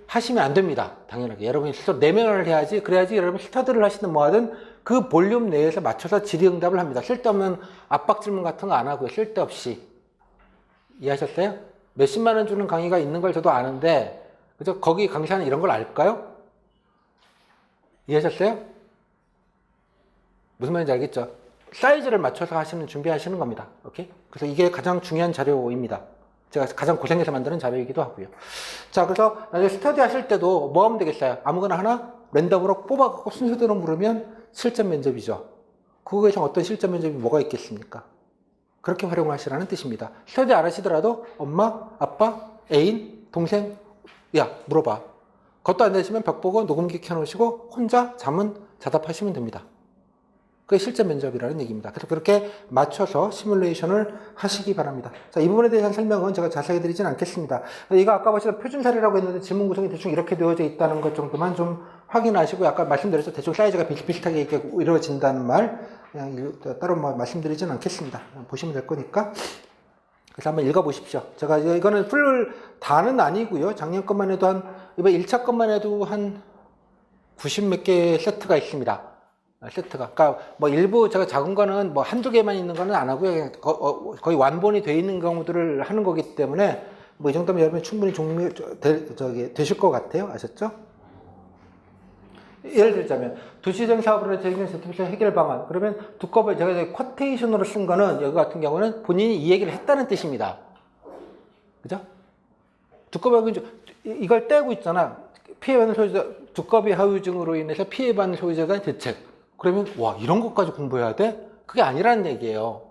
하시면 안 됩니다. 당연하게. 여러분이 스스로 내면을 해야지. 그래야지 여러분 스터디를 하시든 뭐 하든 그 볼륨 내에서 맞춰서 질의응답을 합니다. 쓸데없는 압박 질문 같은 거 안 하고요. 쓸데없이. 이해하셨어요? 몇십만 원 주는 강의가 있는 걸 저도 아는데 그죠? 거기 강사는 이런 걸 알까요? 이해하셨어요? 무슨 말인지 알겠죠? 사이즈를 맞춰서 준비하시는 겁니다. 오케이? 그래서 이게 가장 중요한 자료입니다. 제가 가장 고생해서 만드는 자료이기도 하고요. 자, 그래서 나중에 스터디 하실 때도 뭐 하면 되겠어요? 아무거나 하나 랜덤으로 뽑아갖고 순서대로 물으면 실전 면접이죠. 그거 이상 어떤 실전 면접이 뭐가 있겠습니까? 그렇게 활용하시라는 뜻입니다. 스터디 안 하시더라도 엄마, 아빠, 애인, 동생, 야, 물어봐. 그것도 안 되시면 벽 보고 녹음기 켜놓으시고 혼자 잠은 자답하시면 됩니다. 그게 실전 면접이라는 얘기입니다. 그래서 그렇게 맞춰서 시뮬레이션을 하시기 바랍니다. 자, 이 부분에 대한 설명은 제가 자세히 드리진 않겠습니다. 이거 아까 보시던 표준 사례라고 했는데 질문 구성이 대충 이렇게 되어져 있다는 것 정도만 좀 확인하시고, 아까 말씀드렸죠. 대충 사이즈가 비슷비슷하게 이렇게 이루어진다는 말, 그냥 따로 말씀드리진 않겠습니다. 보시면 될 거니까. 그래서 한번 읽어보십시오. 제가 이거는 풀 다는 아니고요. 작년 것만 해도 이번 1차 것만 해도 한 90 몇 개 세트가 있습니다. 세트가. 그러니까 뭐 일부 제가 작은 거는 뭐 한두 개만 있는 거는 안 하고요. 거의 완본이 되어 있는 경우들을 하는 거기 때문에 뭐 이 정도면 여러분 충분히 되실 것 같아요. 아셨죠? 예를 들자면 도시정 사업으로 제기된 세트비스 해결 방안. 그러면 두꺼비 제가 쿼테이션으로 쓴 거는 여기 같은 경우는 본인이 이 얘기를 했다는 뜻입니다. 그죠? 두꺼비 이걸 떼고 있잖아. 피해받는 소유자 두꺼비 하유증으로 인해서 피해받는 소유자가 대책. 그러면 와 이런 것까지 공부해야 돼? 그게 아니라는 얘기예요.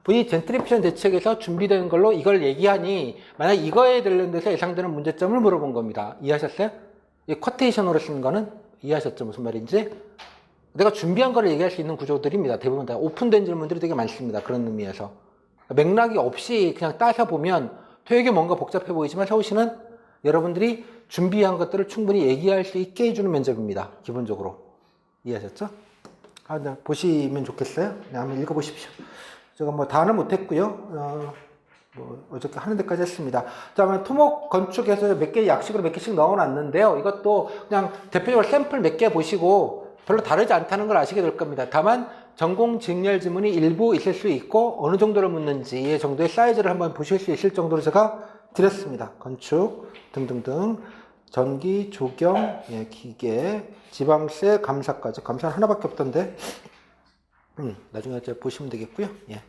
본인이 젠트리피케이션 대책에서 준비된 걸로 이걸 얘기하니 만약 이거에 관련돼서 예상되는 문제점을 물어본 겁니다. 이해하셨어요? 이 쿼테이션으로 쓴 거는 이해하셨죠? 무슨 말인지? 내가 준비한 거를 얘기할 수 있는 구조들입니다. 대부분 다 오픈된 질문들이 되게 많습니다. 그런 의미에서. 맥락이 없이 그냥 따서 보면 되게 뭔가 복잡해 보이지만 서울시는 여러분들이 준비한 것들을 충분히 얘기할 수 있게 해주는 면접입니다. 기본적으로. 이해하셨죠? 네, 보시면 좋겠어요. 네, 한번 읽어보십시오. 제가 뭐 다는 못했고요. 어저께 하는 데까지 했습니다. 다음에 토목 건축에서 몇 개 약식으로 몇 개씩 넣어놨는데요. 이것도 그냥 대표적으로 샘플 몇 개 보시고 별로 다르지 않다는 걸 아시게 될 겁니다. 다만 전공 직렬 지문이 일부 있을 수 있고 어느 정도를 묻는지 정도의 사이즈를 한번 보실 수 있을 정도로 제가 드렸습니다. 건축 등등등. 전기, 조경, 기계, 지방세, 감사까지. 감사는 하나밖에 없던데. 나중에 이제 보시면 되겠고요. 예.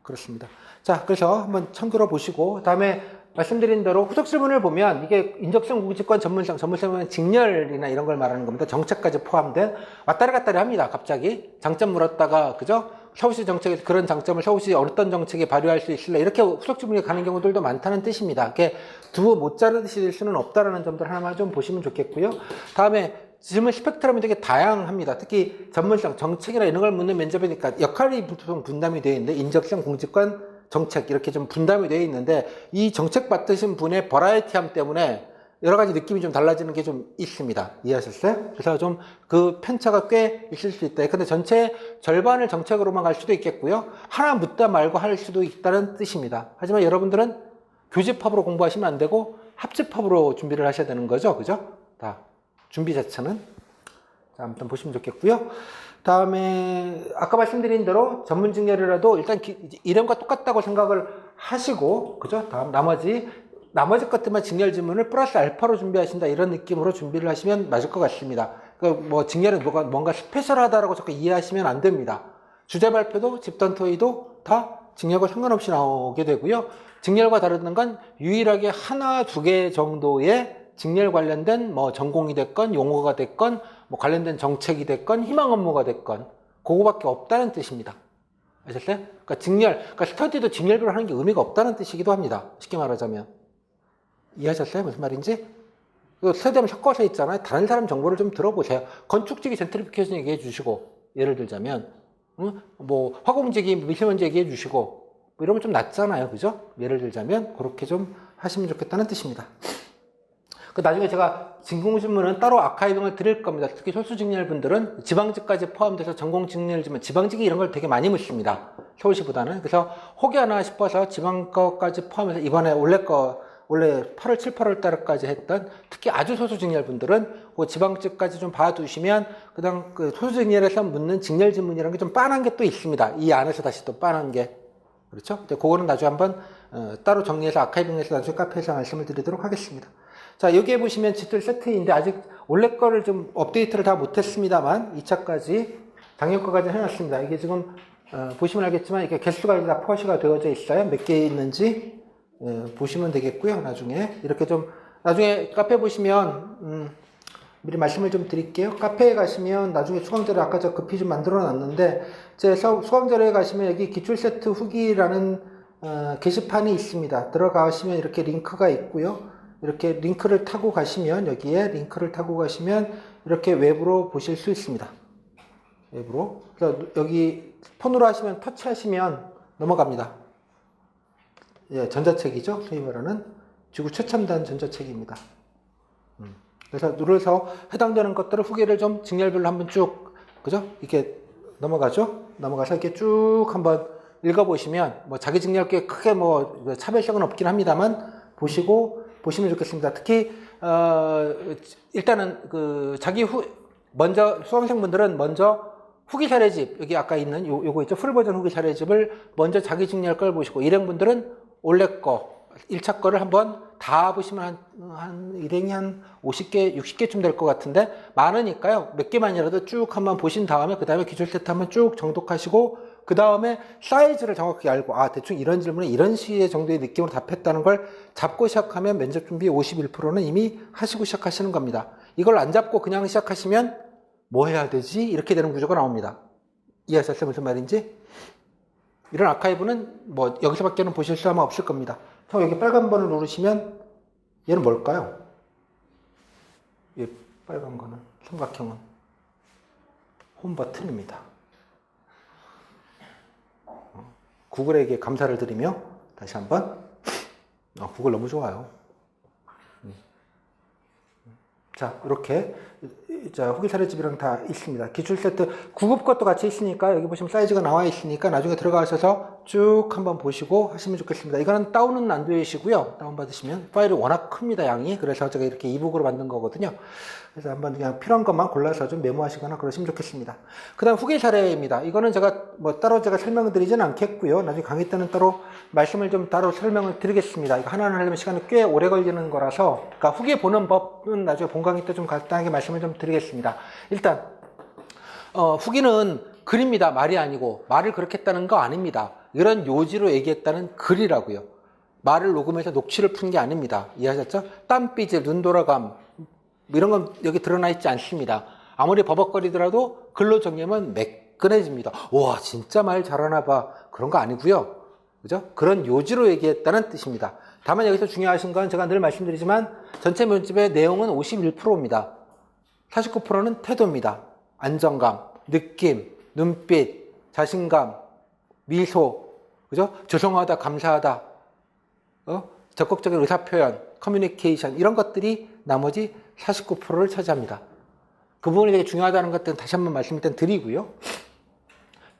그렇습니다. 자, 그래서 한번 참고로 보시고, 다음에 말씀드린 대로 후속 질문을 보면 이게 인적성, 공직권, 전문성은 직렬이나 이런 걸 말하는 겁니다. 정책까지 포함된 왔다리 갔다리 합니다. 갑자기 장점 물었다가 그죠? 서울시 정책에서 그런 장점을 서울시 어떤 정책에 발휘할 수 있을래? 이렇게 후속 질문이 가는 경우들도 많다는 뜻입니다. 이렇게 두어 못 자르실 수는 없다라는 점들 하나만 좀 보시면 좋겠고요. 다음에 질문 스펙트럼이 되게 다양합니다. 특히 전문성, 정책이나 이런 걸 묻는 면접이니까 역할이 보통 분담이 되어 있는데 인적성, 공직권, 정책 이렇게 좀 분담이 되어 있는데 이 정책 맡으신 분의 버라이티함 때문에 여러 가지 느낌이 좀 달라지는 게 좀 있습니다. 이해하셨어요? 그래서 좀 그 편차가 꽤 있을 수 있다. 근데 전체 절반을 정책으로만 갈 수도 있겠고요. 하나 묻다 말고 할 수도 있다는 뜻입니다. 하지만 여러분들은 교집합으로 공부하시면 안 되고 합집합으로 준비를 하셔야 되는 거죠. 그죠? 다 준비 자체는. 자, 아무튼 보시면 좋겠고요. 다음에 아까 말씀드린 대로 전문 직렬이라도 일단 이름과 똑같다고 생각을 하시고 그죠? 다음 나머지 것들만 직렬 지문을 플러스 알파로 준비하신다 이런 느낌으로 준비를 하시면 맞을 것 같습니다. 그러니까 뭐 직렬은 뭔가 스페셜하다라고 자꾸 이해하시면 안 됩니다. 주제 발표도 집단 토의도 다 직렬과 상관없이 나오게 되고요. 직렬과 다른 건 유일하게 하나, 두 개 정도의 직렬 관련된 뭐 전공이 됐건 용어가 됐건 뭐 관련된 정책이 됐건 희망 업무가 됐건 그거밖에 없다는 뜻입니다. 아셨어요? 그러니까 직렬, 그러니까 스터디도 직렬별로 하는 게 의미가 없다는 뜻이기도 합니다. 쉽게 말하자면. 이해하셨어요? 무슨 말인지? 스터디하면 섞어서 있잖아요. 다른 사람 정보를 좀 들어보세요. 건축직이 젠트리피케이션 얘기해 주시고 예를 들자면 뭐 화공직이 미세먼지 얘기해 주시고 뭐 이러면 좀 낫잖아요. 그죠? 예를 들자면 그렇게 좀 하시면 좋겠다는 뜻입니다. 나중에 제가 진공신문은 따로 아카이빙을 드릴 겁니다. 특히 소수직렬 분들은 지방직까지 포함돼서 전공직렬지만 지방직이 이런 걸 되게 많이 묻습니다. 서울시보다는. 그래서 혹여나 싶어서 지방 거까지 포함해서 이번에 원래 8월, 7, 8월 달까지 했던 특히 아주 소수직렬 분들은 그 지방직까지 좀 봐두시면 그다음 그 소수직렬에서 묻는 직렬 지문이라는 게 좀 빤한 게 또 있습니다. 이 안에서 다시 또 빤한 게. 그렇죠? 근데 그거는 나중에 한번 따로 정리해서 아카이빙해서 나중에 카페에서 말씀을 드리도록 하겠습니다. 자, 여기에 보시면 집들 세트인데 아직 원래 거를 좀 업데이트를 다 못했습니다만 2차까지 작년 거까지 해놨습니다. 이게 지금 보시면 알겠지만 이게 개수가 다 표시가 되어져 있어요. 몇 개 있는지 보시면 되겠고요. 나중에 이렇게 좀 나중에 카페 보시면 미리 말씀을 좀 드릴게요. 카페에 가시면 나중에 수강자료 아까 저 급히 좀 만들어 놨는데 제 수강자료에 가시면 여기 기출 세트 후기라는 게시판이 있습니다. 들어가시면 이렇게 링크가 있고요. 이렇게 링크를 타고 가시면 여기에 링크를 타고 가시면 이렇게 웹으로 보실 수 있습니다. 웹으로. 그래서 여기 폰으로 하시면 터치하시면 넘어갑니다. 예, 전자책이죠. 소위 말하는 지구 최첨단 전자책입니다. 그래서 눌러서 해당되는 것들을 후기를 좀 직렬별로 한번 쭉, 그죠? 이렇게 넘어가죠? 넘어가서 이렇게 쭉 한번 읽어보시면, 뭐 자기 직렬 꽤 크게 뭐 차별성은 없긴 합니다만, 보시면 좋겠습니다. 특히, 일단은 먼저 수강생분들은 먼저 후기 사례집, 여기 아까 있는 요거 있죠? 풀버전 후기 사례집을 먼저 자기 직렬 걸 보시고, 일행분들은 원래 거, 1차 거를 한번 다 보시면 일행이 한 50개, 60개쯤 될 것 같은데, 많으니까요. 몇 개만이라도 쭉 한번 보신 다음에, 그 다음에 기출 세트 한번 쭉 정독하시고, 그 다음에 사이즈를 정확히 알고, 대충 이런 질문에 이런 시의 정도의 느낌으로 답했다는 걸 잡고 시작하면 면접 준비 51%는 이미 하시고 시작하시는 겁니다. 이걸 안 잡고 그냥 시작하시면 뭐 해야 되지? 이렇게 되는 구조가 나옵니다. 이해하셨어요? 무슨 말인지? 이런 아카이브는 뭐 여기서밖에는 보실 수 아마 없을 겁니다. 여기 빨간 번을 누르시면 얘는 뭘까요? 이 빨간 거는 삼각형은 홈 버튼입니다. 구글에게 감사를 드리며 다시 한번 구글 너무 좋아요. 자, 이렇게 후기 사례집이랑 다 있습니다. 기출 세트 9급 것도 같이 있으니까 여기 보시면 사이즈가 나와 있으니까 나중에 들어가셔서 쭉 한번 보시고 하시면 좋겠습니다. 이거는 다운은 안 되시고요. 다운받으시면 파일이 워낙 큽니다, 양이. 그래서 제가 이렇게 이북으로 만든 거거든요. 그래서 한번 그냥 필요한 것만 골라서 좀 메모하시거나 그러시면 좋겠습니다. 그 다음 후기 사례입니다. 이거는 제가 따로 설명을 드리지는 않겠고요. 나중에 강의 때는 따로 말씀을 좀 따로 설명을 드리겠습니다. 이거 하나하나 하려면 시간이 꽤 오래 걸리는 거라서, 그러니까 후기 보는 법은 나중에 본 강의 때 좀 간단하게 말씀을 좀 드리겠습니다. 일단, 후기는 글입니다. 말이 아니고, 말을 그렇게 했다는 거 아닙니다. 이런 요지로 얘기했다는 글이라고요. 말을 녹음해서 녹취를 푼 게 아닙니다. 이해하셨죠? 땀삐질, 눈 돌아감, 이런 건 여기 드러나 있지 않습니다. 아무리 버벅거리더라도 글로 정리하면 매끈해집니다. 와, 진짜 말 잘하나 봐. 그런 거 아니고요. 그죠? 그런 요지로 얘기했다는 뜻입니다. 다만 여기서 중요하신 건 제가 늘 말씀드리지만 전체 면접의 내용은 51%입니다. 49%는 태도입니다. 안정감, 느낌, 눈빛, 자신감, 미소, 그죠? 죄송하다, 감사하다, 적극적인 의사표현, 커뮤니케이션, 이런 것들이 나머지 49%를 차지합니다. 그 부분이 되게 중요하다는 것들은 다시 한번 말씀을 드리고요.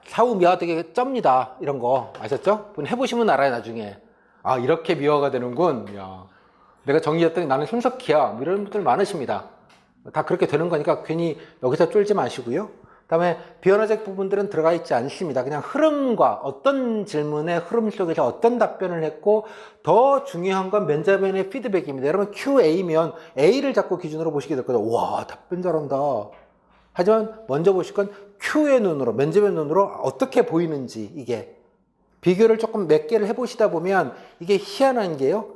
사후 미화가 되게 쩝니다. 이런 거 아셨죠? 해보시면 알아요, 나중에. 이렇게 미화가 되는군. 야, 내가 정리했더니 나는 손석희야. 이런 분들 많으십니다. 다 그렇게 되는 거니까 괜히 여기서 쫄지 마시고요. 그 다음에 비언어적 부분들은 들어가 있지 않습니다. 그냥 흐름과 어떤 질문의 흐름 속에서 어떤 답변을 했고, 더 중요한 건 면접인의 피드백입니다. 여러분 QA면 A를 자꾸 기준으로 보시게 될 거죠. 와, 답변 잘한다. 하지만 먼저 보실 건 Q의 눈으로, 면접의 눈으로 어떻게 보이는지, 이게 비교를 조금 몇 개를 해보시다 보면 이게 희한한 게요,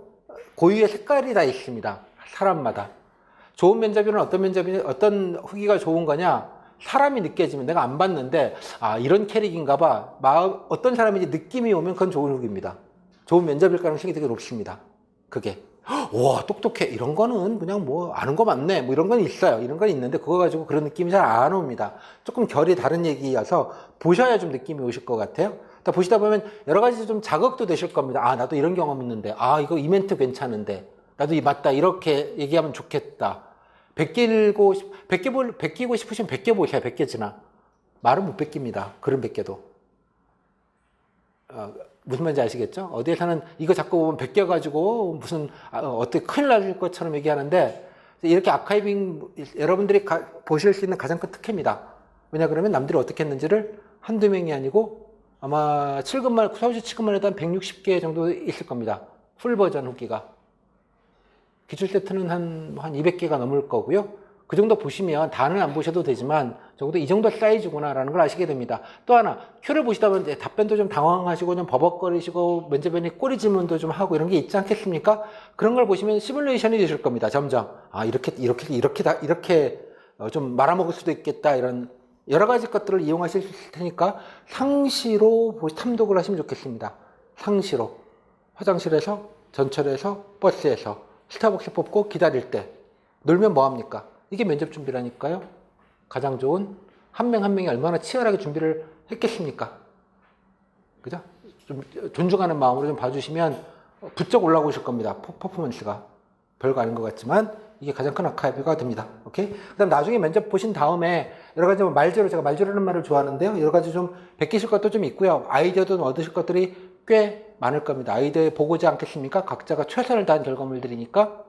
고유의 색깔이 다 있습니다. 사람마다. 좋은 면접인은 어떤 후기가 좋은 거냐, 사람이 느껴지면, 내가 안 봤는데 이런 캐릭인가 봐, 어떤 사람인지 느낌이 오면 그건 좋은 후기입니다. 좋은 면접일 가능성이 되게 높습니다. 그게 와, 똑똑해, 이런 거는 그냥 뭐 아는 거 맞네, 뭐 이런 건 있어요. 이런 건 있는데 그거 가지고 그런 느낌이 잘 안 옵니다. 조금 결이 다른 얘기여서 보셔야 좀 느낌이 오실 것 같아요. 보시다 보면 여러 가지 좀 자극도 되실 겁니다. 나도 이런 경험 있는데, 이거 이 멘트 괜찮은데, 나도 맞다, 이렇게 얘기하면 좋겠다. 베끼고 싶으시면 100개 보세요. 100개지나. 말은 못 베낍니다. 글은 100개도. 무슨 말인지 아시겠죠? 어디에서는 이거 자꾸 보면 100개 가지고 무슨 어떻게 큰일 날 것처럼 얘기하는데, 이렇게 아카이빙 여러분들이 보실 수 있는 가장 큰 특혜입니다. 왜냐 그러면 남들이 어떻게 했는지를 한두 명이 아니고 아마 서울시 7급만 해도 한 160개 정도 있을 겁니다. 풀 버전 후기가. 기출 세트는 한 200개가 넘을 거고요. 그 정도 보시면 다는 안 보셔도 되지만 적어도 이 정도 사이즈구나라는 걸 아시게 됩니다. 또 하나 큐를 보시다 보면 이제 답변도 좀 당황하시고 좀 버벅거리시고 면접변이 꼬리 질문도 좀 하고 이런 게 있지 않겠습니까? 그런 걸 보시면 시뮬레이션이 되실 겁니다. 점점 이렇게 좀 말아먹을 수도 있겠다 이런 여러 가지 것들을 이용하실 수 있을 테니까 상시로 탐독을 하시면 좋겠습니다. 상시로 화장실에서 전철에서 버스에서 스타벅스 뽑고 기다릴 때 놀면 뭐합니까? 이게 면접 준비라니까요. 가장 좋은 한 명 한 명이 얼마나 치열하게 준비를 했겠습니까? 그죠? 좀 존중하는 마음으로 좀 봐주시면 부쩍 올라오실 겁니다. 퍼포먼스가. 별거 아닌 것 같지만 이게 가장 큰 아카이브가 됩니다. 오케이? 그 다음 나중에 면접 보신 다음에 여러 가지 말재료, 제가 말재료라는 말을 좋아하는데요. 여러 가지 좀 베끼실 것도 좀 있고요. 아이디어도 얻으실 것들이 꽤 많을 겁니다. 아이디어에 보고지 않겠습니까? 각자가 최선을 다한 결과물들이니까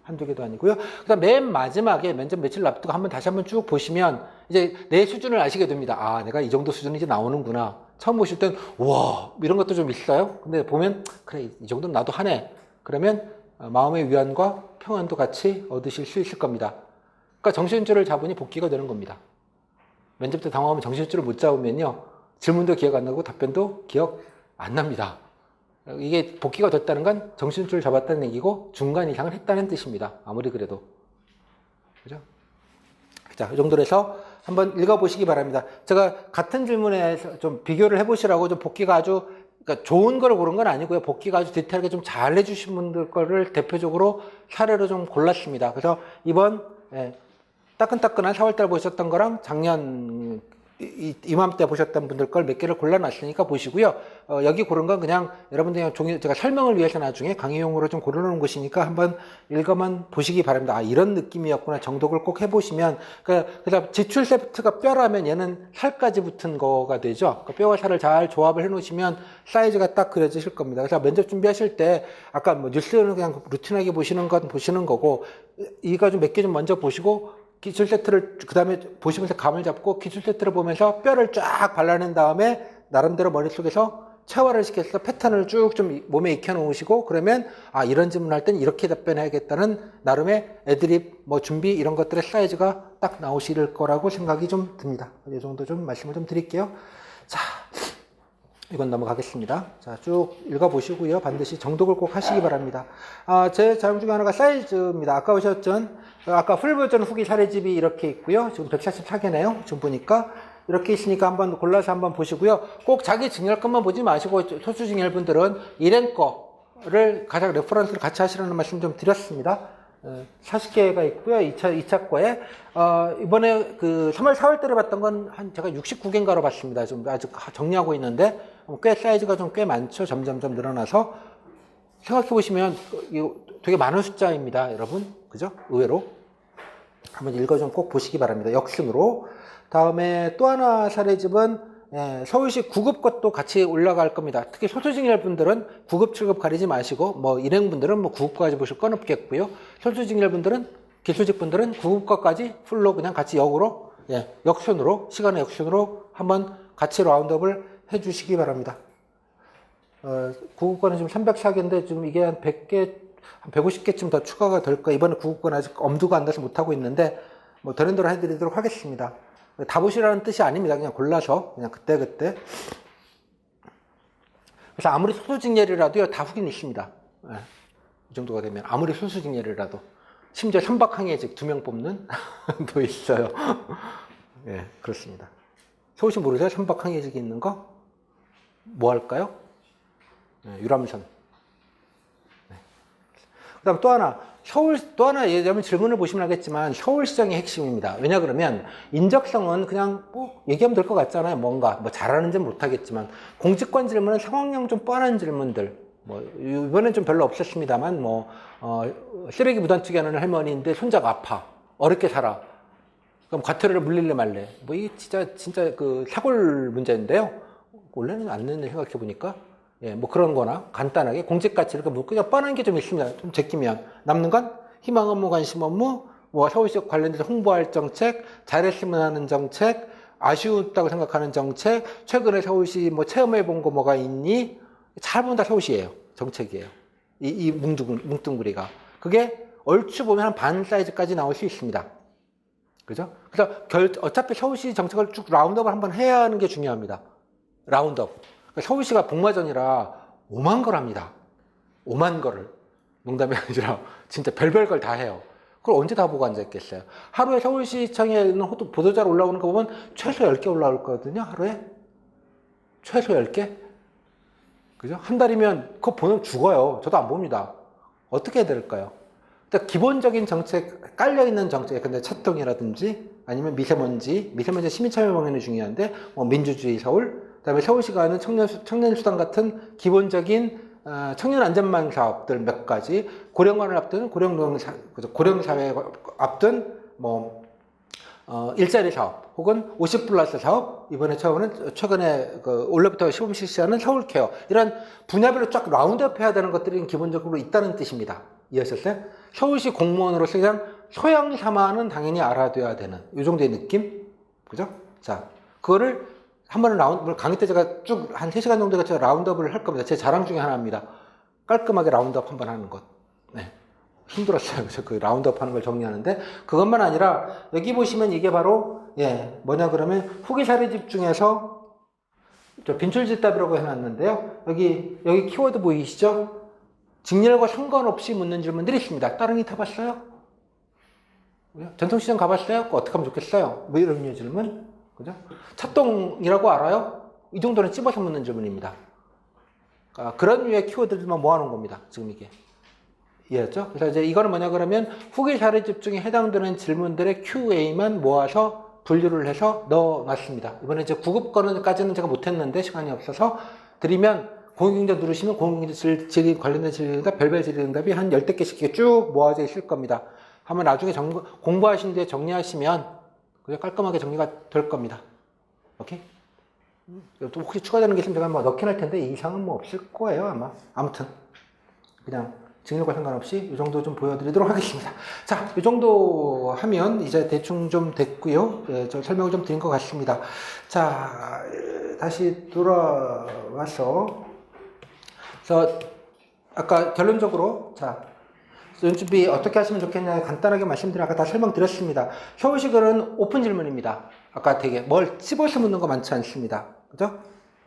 한두 개도 아니고요. 그 다음 맨 마지막에 면접 며칠 앞두고 다시 한번 쭉 보시면 이제 내 수준을 아시게 됩니다. 아, 내가 이 정도 수준이 이제 나오는구나. 처음 보실 땐, 우와, 이런 것도 좀 있어요. 근데 보면, 그래, 이 정도는 나도 하네. 그러면 마음의 위안과 평안도 같이 얻으실 수 있을 겁니다. 그러니까 정신줄을 잡으니 복귀가 되는 겁니다. 면접 때 당황하면 정신줄을 못 잡으면요. 질문도 기억 안 나고 답변도 기억 안 납니다. 이게 복귀가 됐다는 건 정신줄을 잡았다는 얘기고 중간 이상을 했다는 뜻입니다. 아무리 그래도. 그죠? 자, 이 정도로 해서 한번 읽어보시기 바랍니다. 제가 같은 질문에 좀 비교를 해보시라고 좀 복귀가 아주 그러니까 좋은 걸 고른 건 아니고요. 복귀가 아주 디테일하게 좀 잘 해주신 분들 거를 대표적으로 사례로 좀 골랐습니다. 그래서 이번 따끈따끈한 4월달 보셨던 거랑 작년 이맘때 보셨던 분들 걸 몇 개를 골라놨으니까 보시고요. 여기 고른 건 그냥 여러분들 종이 제가 설명을 위해서 나중에 강의용으로 좀 고르는 것이니까 한번 읽어만 보시기 바랍니다. 아, 이런 느낌이었구나. 정독을 꼭 해보시면. 그래서 지출 세트가 뼈라면 얘는 살까지 붙은 거가 되죠. 뼈와 살을 잘 조합을 해놓으시면 사이즈가 딱 그려지실 겁니다. 그래서 면접 준비하실 때 아까 뭐 뉴스는 그냥 루틴하게 보시는 건 보시는 거고 이거 좀 몇 개 좀 먼저 보시고 기출 세트를 그 다음에 보시면서 감을 잡고 기출 세트를 보면서 뼈를 쫙 발라낸 다음에 나름대로 머릿속에서 체화를 시켜서 패턴을 쭉 좀 몸에 익혀 놓으시고 그러면 아 이런 질문 할 땐 이렇게 답변해야겠다는 나름의 애드립 뭐 준비 이런 것들의 사이즈가 딱 나오실 거라고 생각이 좀 듭니다. 이 정도 좀 말씀을 좀 드릴게요. 자, 이건 넘어가겠습니다. 자, 쭉 읽어보시고요. 반드시 정독을 꼭 하시기 바랍니다. 제 자료 중에 하나가 사이즈입니다. 아까 보셨던, 아까 풀버전 후기 사례집이 이렇게 있고요. 지금 144개네요. 지금 보니까. 이렇게 있으니까 한번 골라서 한번 보시고요. 꼭 자기 증열 것만 보지 마시고, 소수 증열 분들은 일행 거를 가장 레퍼런스를 같이 하시라는 말씀 좀 드렸습니다. 40개가 있고요. 2차 거에. 이번에 그 3월, 4월 때를 봤던 건 제가 69개인가로 봤습니다. 좀 아직 정리하고 있는데, 꽤 사이즈가 좀 꽤 많죠. 점점점 늘어나서. 생각해 보시면, 이거 되게 많은 숫자입니다. 여러분. 그죠? 의외로. 한번 읽어 좀 꼭 보시기 바랍니다. 역순으로. 다음에 또 하나 사례집은 서울시 9급 것도 같이 올라갈 겁니다. 특히 소수증열 분들은 9급, 7급 가리지 마시고 뭐 일행분들은 뭐 9급까지 보실 건 없겠고요. 소수증열 분들은 기술직 분들은 9급 것까지 풀로 그냥 같이 역으로 역순으로 시간의 역순으로 한번 같이 라운드업을 해주시기 바랍니다. 9급 거는 지금 304개인데 지금 이게 한 100개, 한 150개쯤 더 추가가 될 거예요. 이번에 9급 거는 아직 엄두가 안 나서 못하고 있는데 뭐 되는 대로 해드리도록 하겠습니다. 다 보시라는 뜻이 아닙니다. 그냥 골라서 그냥 그때그때. 그래서 아무리 소수직렬이라도요 다 후기는 있습니다. 이 정도가 되면 아무리 소수직렬이라도 심지어 선박항해직 2명 뽑는 도 있어요. 예, 그렇습니다. 서울시 모르세요? 선박항해직이 있는 거? 뭐 할까요? 유람선. 그다음 또 하나 예전에 질문을 보시면 알겠지만 서울시장의 핵심입니다. 왜냐 그러면 인적성은 그냥 뭐 얘기하면 될 것 같잖아요. 뭔가 뭐 잘하는지는 못하겠지만 공직권 질문은 상황형 좀 뻔한 질문들. 뭐 이번엔 좀 별로 없었습니다만 뭐 쓰레기 무단투기 하는 할머니인데 손자가 아파 어렵게 살아. 그럼 과태료를 물릴래 말래. 뭐 이게 진짜 그 사골 문제인데요. 원래는 안 내는 생각해 보니까. 예, 뭐 그런 거나 간단하게 공직가치 이렇게 뭐 그냥 뻔한 게 좀 있습니다. 좀 제끼면. 남는 건 희망 업무, 관심 업무, 뭐 서울시 관련돼서 홍보할 정책, 잘했으면 하는 정책, 아쉬웠다고 생각하는 정책, 최근에 서울시 뭐 체험해 본 거 뭐가 있니? 잘 보면 다 서울시예요. 정책이에요. 이 뭉뚱그리가. 그게 얼추 보면 한 반 사이즈까지 나올 수 있습니다. 그죠? 그래서 어차피 서울시 정책을 쭉 라운드업을 한번 해야 하는 게 중요합니다. 라운드업. 그러니까 서울시가 복마전이라 5만 걸 합니다. 5만 거를. 농담이 아니라 진짜 별별 걸 다 해요. 그걸 언제 다 보고 앉아있겠어요? 하루에 서울시청에 있는 보도자료 올라오는 거 보면 최소 10개 올라올 거거든요, 하루에. 최소 10개? 그죠? 한 달이면 그거 보면 죽어요. 저도 안 봅니다. 어떻게 해야 될까요? 그러니까 기본적인 정책, 깔려있는 정책, 근데 차통이라든지 아니면 미세먼지 시민참여 방향이 중요한데, 뭐 민주주의 서울, 그 다음에 서울시가 하는 청년수당 같은 기본적인 청년 안전망 사업들 몇 가지, 고령화를 앞둔 고령사회 앞둔 일자리 사업 혹은 50 플러스 사업, 이번에 최근에 올해부터 시범 실시하는 서울케어, 이런 분야별로 쫙 라운드업 해야 되는 것들이 기본적으로 있다는 뜻입니다. 이해하셨어요? 서울시 공무원으로서 그냥 소양 삼아는 당연히 알아둬야 되는 이 정도의 느낌? 그죠? 자, 그거를 한 번은 강의 때 제가 쭉 한 3시간 정도 제가 라운드업을 할 겁니다. 제 자랑 중에 하나입니다. 깔끔하게 라운드업 한 번 하는 것. 네. 힘들었어요. 그래서 그 라운드업 하는 걸 정리하는데, 그것만 아니라 여기 보시면 이게 바로 뭐냐 그러면 후기 사례 집중해서 빈출집답이라고 해놨는데요. 여기 키워드 보이시죠? 직렬과 상관없이 묻는 질문들이 있습니다. 따릉이 타봤어요? 전통시장 가봤어요? 어떻게 하면 좋겠어요? 뭐 이런 질문. 그죠? 차똥이라고 알아요? 이 정도는 찝어서 묻는 질문입니다. 그런 류의 키워드들만 모아놓은 겁니다. 지금 이게. 이해했죠? 그래서 이제 이거는 뭐냐 그러면 후기 사례 집중에 해당되는 질문들의 Q&A만 모아서 분류를 해서 넣어놨습니다. 이번에 이제 9급 거는까지는 제가 못했는데 시간이 없어서 드리면 공익응답 누르시면 공익응답 질의 관련된 질의응답, 별별 질의응답이 한 10대 개씩 이렇게 쭉 모아져 있을 겁니다. 한번 나중에 공부하신 뒤에 정리하시면 그냥 깔끔하게 정리가 될 겁니다. 오케이? 또 혹시 추가되는 게 있으면 제가 뭐 넣긴 할 텐데 이 이상은 뭐 없을 거예요, 아마. 아무튼 그냥 직렬과 상관없이 이 정도 좀 보여드리도록 하겠습니다. 자, 이 정도 하면 이제 대충 좀 됐고요. 좀 설명을 좀 드린 것 같습니다. 자, 다시 돌아와서 그래서 아까 결론적으로 자, 연습이 어떻게 하시면 좋겠냐 간단하게 말씀드려 아까 다 설명드렸습니다. 서울시글은 오픈 질문입니다. 아까 되게 뭘 찝어서 묻는 거 많지 않습니다. 그죠?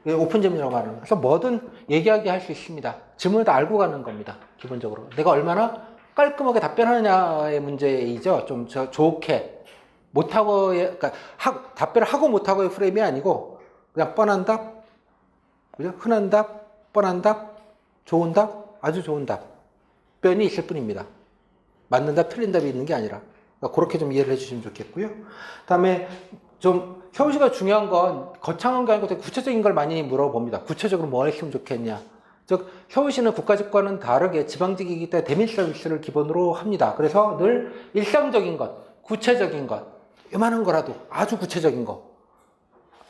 오픈 질문이라고 하는. 그래서 뭐든 얘기하게 할 수 있습니다. 질문을 다 알고 가는 겁니다. 기본적으로. 내가 얼마나 깔끔하게 답변하느냐의 문제이죠. 좀 좋게. 못하고의, 그러니까 답변을 하고 못하고의 프레임이 아니고, 그냥 뻔한 답, 그죠? 흔한 답, 뻔한 답, 좋은 답, 아주 좋은 답변이 있을 뿐입니다. 맞는 답, 틀린 답이 있는 게 아니라. 그러니까 그렇게 좀 이해를 해주시면 좋겠고요. 그 다음에 좀 서울시가 중요한 건 거창한 게 아니고 되게 구체적인 걸 많이 물어봅니다. 구체적으로 뭐 했으면 좋겠냐. 즉 서울시는 국가직과는 다르게 지방직이기 때문에 대민 서비스를 기본으로 합니다. 그래서 늘 일상적인 것, 구체적인 것, 요만한 거라도 아주 구체적인 거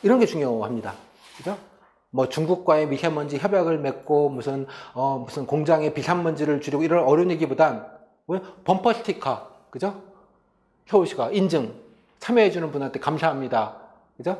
이런 게 중요합니다. 그죠? 뭐 중국과의 미세먼지 협약을 맺고 무슨 공장의 비산먼지를 줄이고 이런 어려운 얘기보단 범퍼 스티커, 그죠? 서울시가 인증 참여해주는 분한테 감사합니다. 그죠?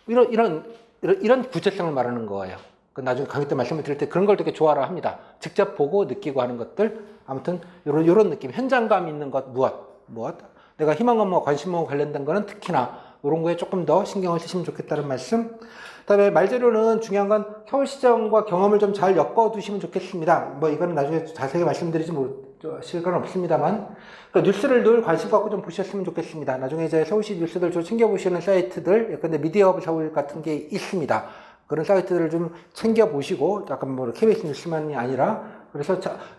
이런 구체성을 말하는 거예요. 나중에 강의 때 말씀을 드릴 때 그런 걸 되게 좋아라 합니다. 직접 보고 느끼고 하는 것들. 아무튼, 요런 느낌. 현장감 있는 것, 무엇. 내가 희망 업무와 관심 업무와 관련된 거는 특히나 이런 거에 조금 더 신경을 쓰시면 좋겠다는 말씀. 그 다음에 말재료는 중요한 건 서울시정과 경험을 좀 잘 엮어두시면 좋겠습니다. 뭐 이거는 나중에 자세히 말씀드리지 못하실 건 없습니다만. 그러니까 뉴스를 늘 관심 갖고 좀 보셨으면 좋겠습니다. 나중에 이제 서울시 뉴스들 좀 챙겨보시는 사이트들, 근데 미디어허브 서울 같은 게 있습니다. 그런 사이트들을 좀 챙겨보시고, 약간 뭐 KBS 뉴스만이 아니라, 그래서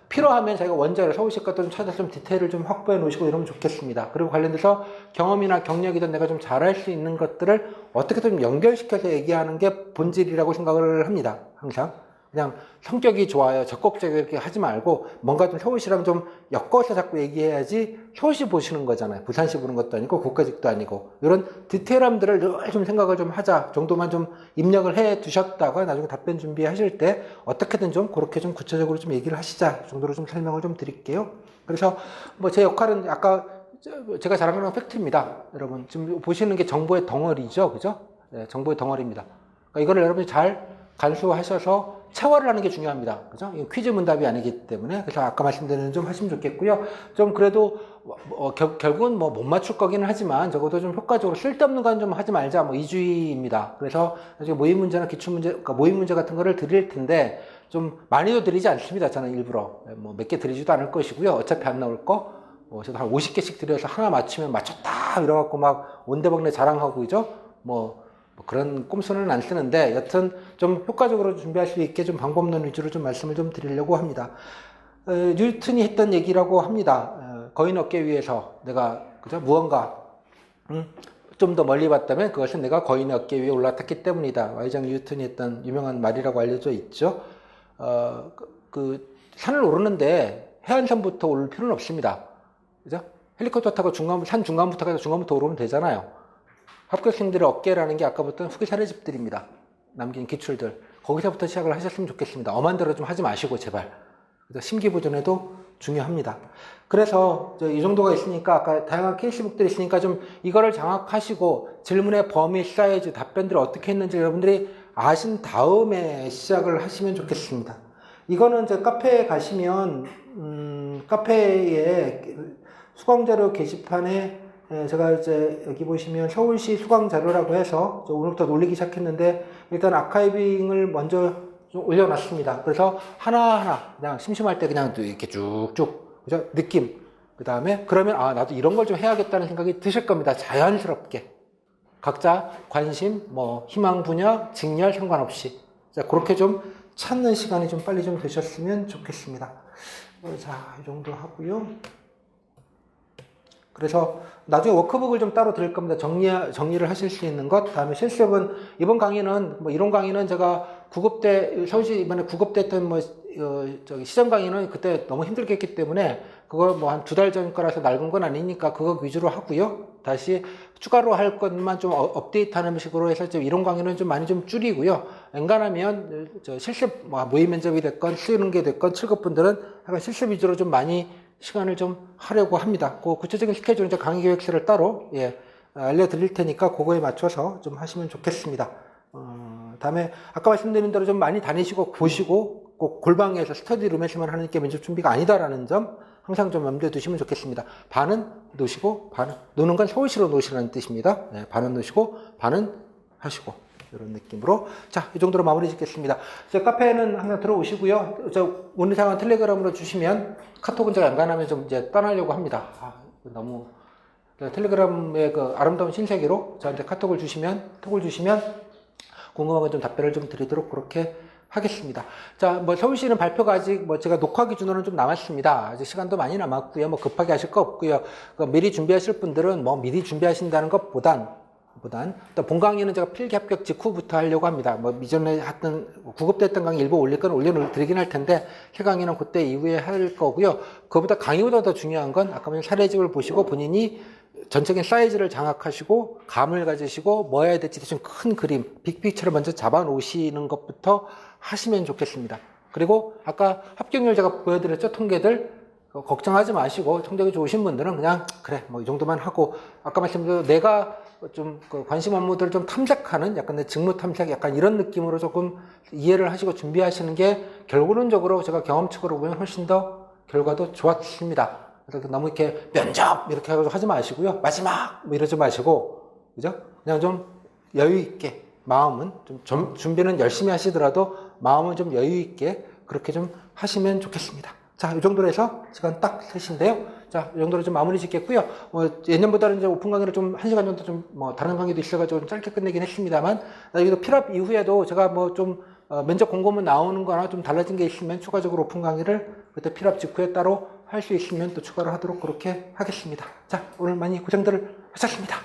필요하면 저희가 원자를 서울시 것도 찾아서 좀 디테일을 좀 확보해 놓으시고 이러면 좋겠습니다. 그리고 관련돼서 경험이나 경력이든 내가 좀 잘할 수 있는 것들을 어떻게든 좀 연결시켜서 얘기하는 게 본질이라고 생각을 합니다. 항상. 그냥 성격이 좋아요. 적극적이게 이렇게 하지 말고 뭔가 좀 서울시랑 좀 엮어서 자꾸 얘기해야지 서울시 보시는 거잖아요. 부산시 보는 것도 아니고 국가직도 아니고 이런 디테일함들을 늘 좀 생각을 좀 하자 정도만 좀 입력을 해 두셨다가 나중에 답변 준비하실 때 어떻게든 좀 그렇게 좀 구체적으로 좀 얘기를 하시자 정도로 좀 설명을 좀 드릴게요. 그래서 뭐 제 역할은 아까 제가 자랑하는 팩트입니다. 여러분 지금 보시는 게 정보의 덩어리죠. 그죠? 네, 정보의 덩어리입니다. 그러니까 이거를 여러분이 잘 간수하셔서 체화를 하는 게 중요합니다. 그죠? 이건 퀴즈 문답이 아니기 때문에. 그래서 아까 말씀드린 좀 하시면 좋겠고요. 좀 그래도, 결국은 뭐 못 맞출 거기는 하지만 적어도 좀 효과적으로 쓸데없는 건 좀 하지 말자. 뭐 이주의입니다. 그래서 나중에 모의 문제나 기출 문제, 그러니까 모의 문제 같은 거를 드릴 텐데 좀 많이도 드리지 않습니다. 저는 일부러. 뭐 몇 개 드리지도 않을 것이고요. 어차피 안 나올 거. 저도 한 50개씩 드려서 하나 맞추면 맞췄다! 이래갖고 막 온데방네 자랑하고, 그죠? 그런 꼼수는 안 쓰는데, 여튼 좀 효과적으로 준비할 수 있게 좀 방법론 위주로 좀 말씀을 좀 드리려고 합니다. 뉴턴이 했던 얘기라고 합니다. 거인 어깨 위에서 내가, 그죠? 무언가, 좀 더 멀리 봤다면 그것은 내가 거인의 어깨 위에 올라탔기 때문이다. 와이작 뉴턴이 했던 유명한 말이라고 알려져 있죠. 산을 오르는데 해안선부터 오를 필요는 없습니다. 그죠? 헬리콥터 타고 산 중간부터 가서 중간부터 오르면 되잖아요. 합격생들의 어깨라는 게 아까부터 후기 사례집들입니다. 남긴 기출들. 거기서부터 시작을 하셨으면 좋겠습니다. 엄한 대로 좀 하지 마시고, 제발. 그래서 심기보존에도 중요합니다. 그래서 이 정도가 있으니까, 아까 다양한 케이스북들이 있으니까 좀 이거를 장악하시고 질문의 범위, 사이즈, 답변들을 어떻게 했는지 여러분들이 아신 다음에 시작을 하시면 좋겠습니다. 이거는 이제 카페에 가시면, 카페에 수강자료 게시판에 제가 이제 여기 보시면 서울시 수강자료라고 해서 오늘부터 올리기 시작했는데, 일단 아카이빙을 먼저 좀 올려놨습니다. 그래서 하나하나 그냥 심심할 때 그냥 이렇게 쭉쭉, 그죠? 느낌. 그 다음에 그러면 나도 이런 걸 좀 해야겠다는 생각이 드실 겁니다. 자연스럽게. 각자 관심, 희망 분야, 직렬 상관없이. 자, 그렇게 좀 찾는 시간이 좀 빨리 좀 되셨으면 좋겠습니다. 자, 이 정도 하고요. 그래서 나중에 워크북을 좀 따로 드릴 겁니다. 정리를 하실 수 있는 것. 다음에 실습은, 이번 강의는, 이론 강의는 제가 서울시 이번에 9급대 했던 시정 강의는 그때 너무 힘들게 했기 때문에 그걸 한 2달 전 거라서 낡은 건 아니니까 그거 위주로 하고요. 다시 추가로 할 것만 좀 업데이트 하는 식으로 해서 이론 강의는 좀 많이 좀 줄이고요. 엔간하면 실습, 모의 면접이 됐건 쓰는 게 됐건 7급 분들은 약간 실습 위주로 좀 많이 시간을 좀 하려고 합니다. 그 구체적인 스케줄은 이제 강의 계획서를 따로 알려드릴 테니까 그거에 맞춰서 좀 하시면 좋겠습니다. 다음에 아까 말씀드린 대로 좀 많이 다니시고 보시고 꼭 골방에서 스터디룸에서만 하는 게 면접 준비가 아니다라는 점 항상 좀 염두에 두시면 좋겠습니다. 반은 노시고 노는 건 서울시로 노시라는 뜻입니다. 반은 노시고 반은 하시고 이런 느낌으로. 자, 이 정도로 마무리 짓겠습니다. 저 카페에는 항상 들어오시고요. 오늘 상황 텔레그램으로 주시면 카톡은 제가 연관하면 좀 이제 떠나려고 합니다. 너무 텔레그램의 그 아름다운 신세계로 저한테 톡을 주시면 궁금한 건 좀 답변을 좀 드리도록 그렇게 하겠습니다. 자, 서울시는 발표가 아직 제가 녹화 기준으로는 좀 남았습니다. 아직 시간도 많이 남았고요. 급하게 하실 거 없고요. 미리 준비하실 분들은 미리 준비하신다는 것보단 또 본 강의는 제가 필기 합격 직후부터 하려고 합니다. 이전에 했던 9급 때 했던 강의 일부 올릴 건 올려드리긴 할 텐데 새 강의는 그때 이후에 할 거고요. 그거보다 강의보다 더 중요한 건 아까 보신 사례집을 보시고 본인이 전적인 사이즈를 장악하시고 감을 가지시고 뭐 해야 될지 대충 큰 그림, 빅픽처를 먼저 잡아 놓으시는 것부터 하시면 좋겠습니다. 그리고 아까 합격률 제가 보여드렸죠. 통계들 걱정하지 마시고 성적이 좋으신 분들은 그냥 그래 이 정도만 하고, 아까 말씀드린 내가 좀 관심 업무들을 좀 탐색하는 약간 내 직무 탐색 약간 이런 느낌으로 조금 이해를 하시고 준비하시는 게 결론적으로 제가 경험적으로 보면 훨씬 더 결과도 좋았습니다. 그래서 너무 이렇게 면접 이렇게 하지 마시고요. 마지막 이러지 마시고, 그죠? 그냥 좀 여유 있게 마음은 좀 준비는 열심히 하시더라도 마음은 좀 여유 있게 그렇게 좀 하시면 좋겠습니다. 자, 이 정도로 해서 시간 딱 3시인데요. 자, 이 정도로 좀 마무리 짓겠고요. 예년보다는 이제 오픈 강의를 좀 1시간 정도 좀 다른 강의도 있어가지고 좀 짧게 끝내긴 했습니다만, 여기도 필압 이후에도 제가 면접 공고문 나오는 거나 좀 달라진 게 있으면 추가적으로 오픈 강의를 그때 필압 직후에 따로 할 수 있으면 또 추가를 하도록 그렇게 하겠습니다. 자, 오늘 많이 고생들을 하셨습니다.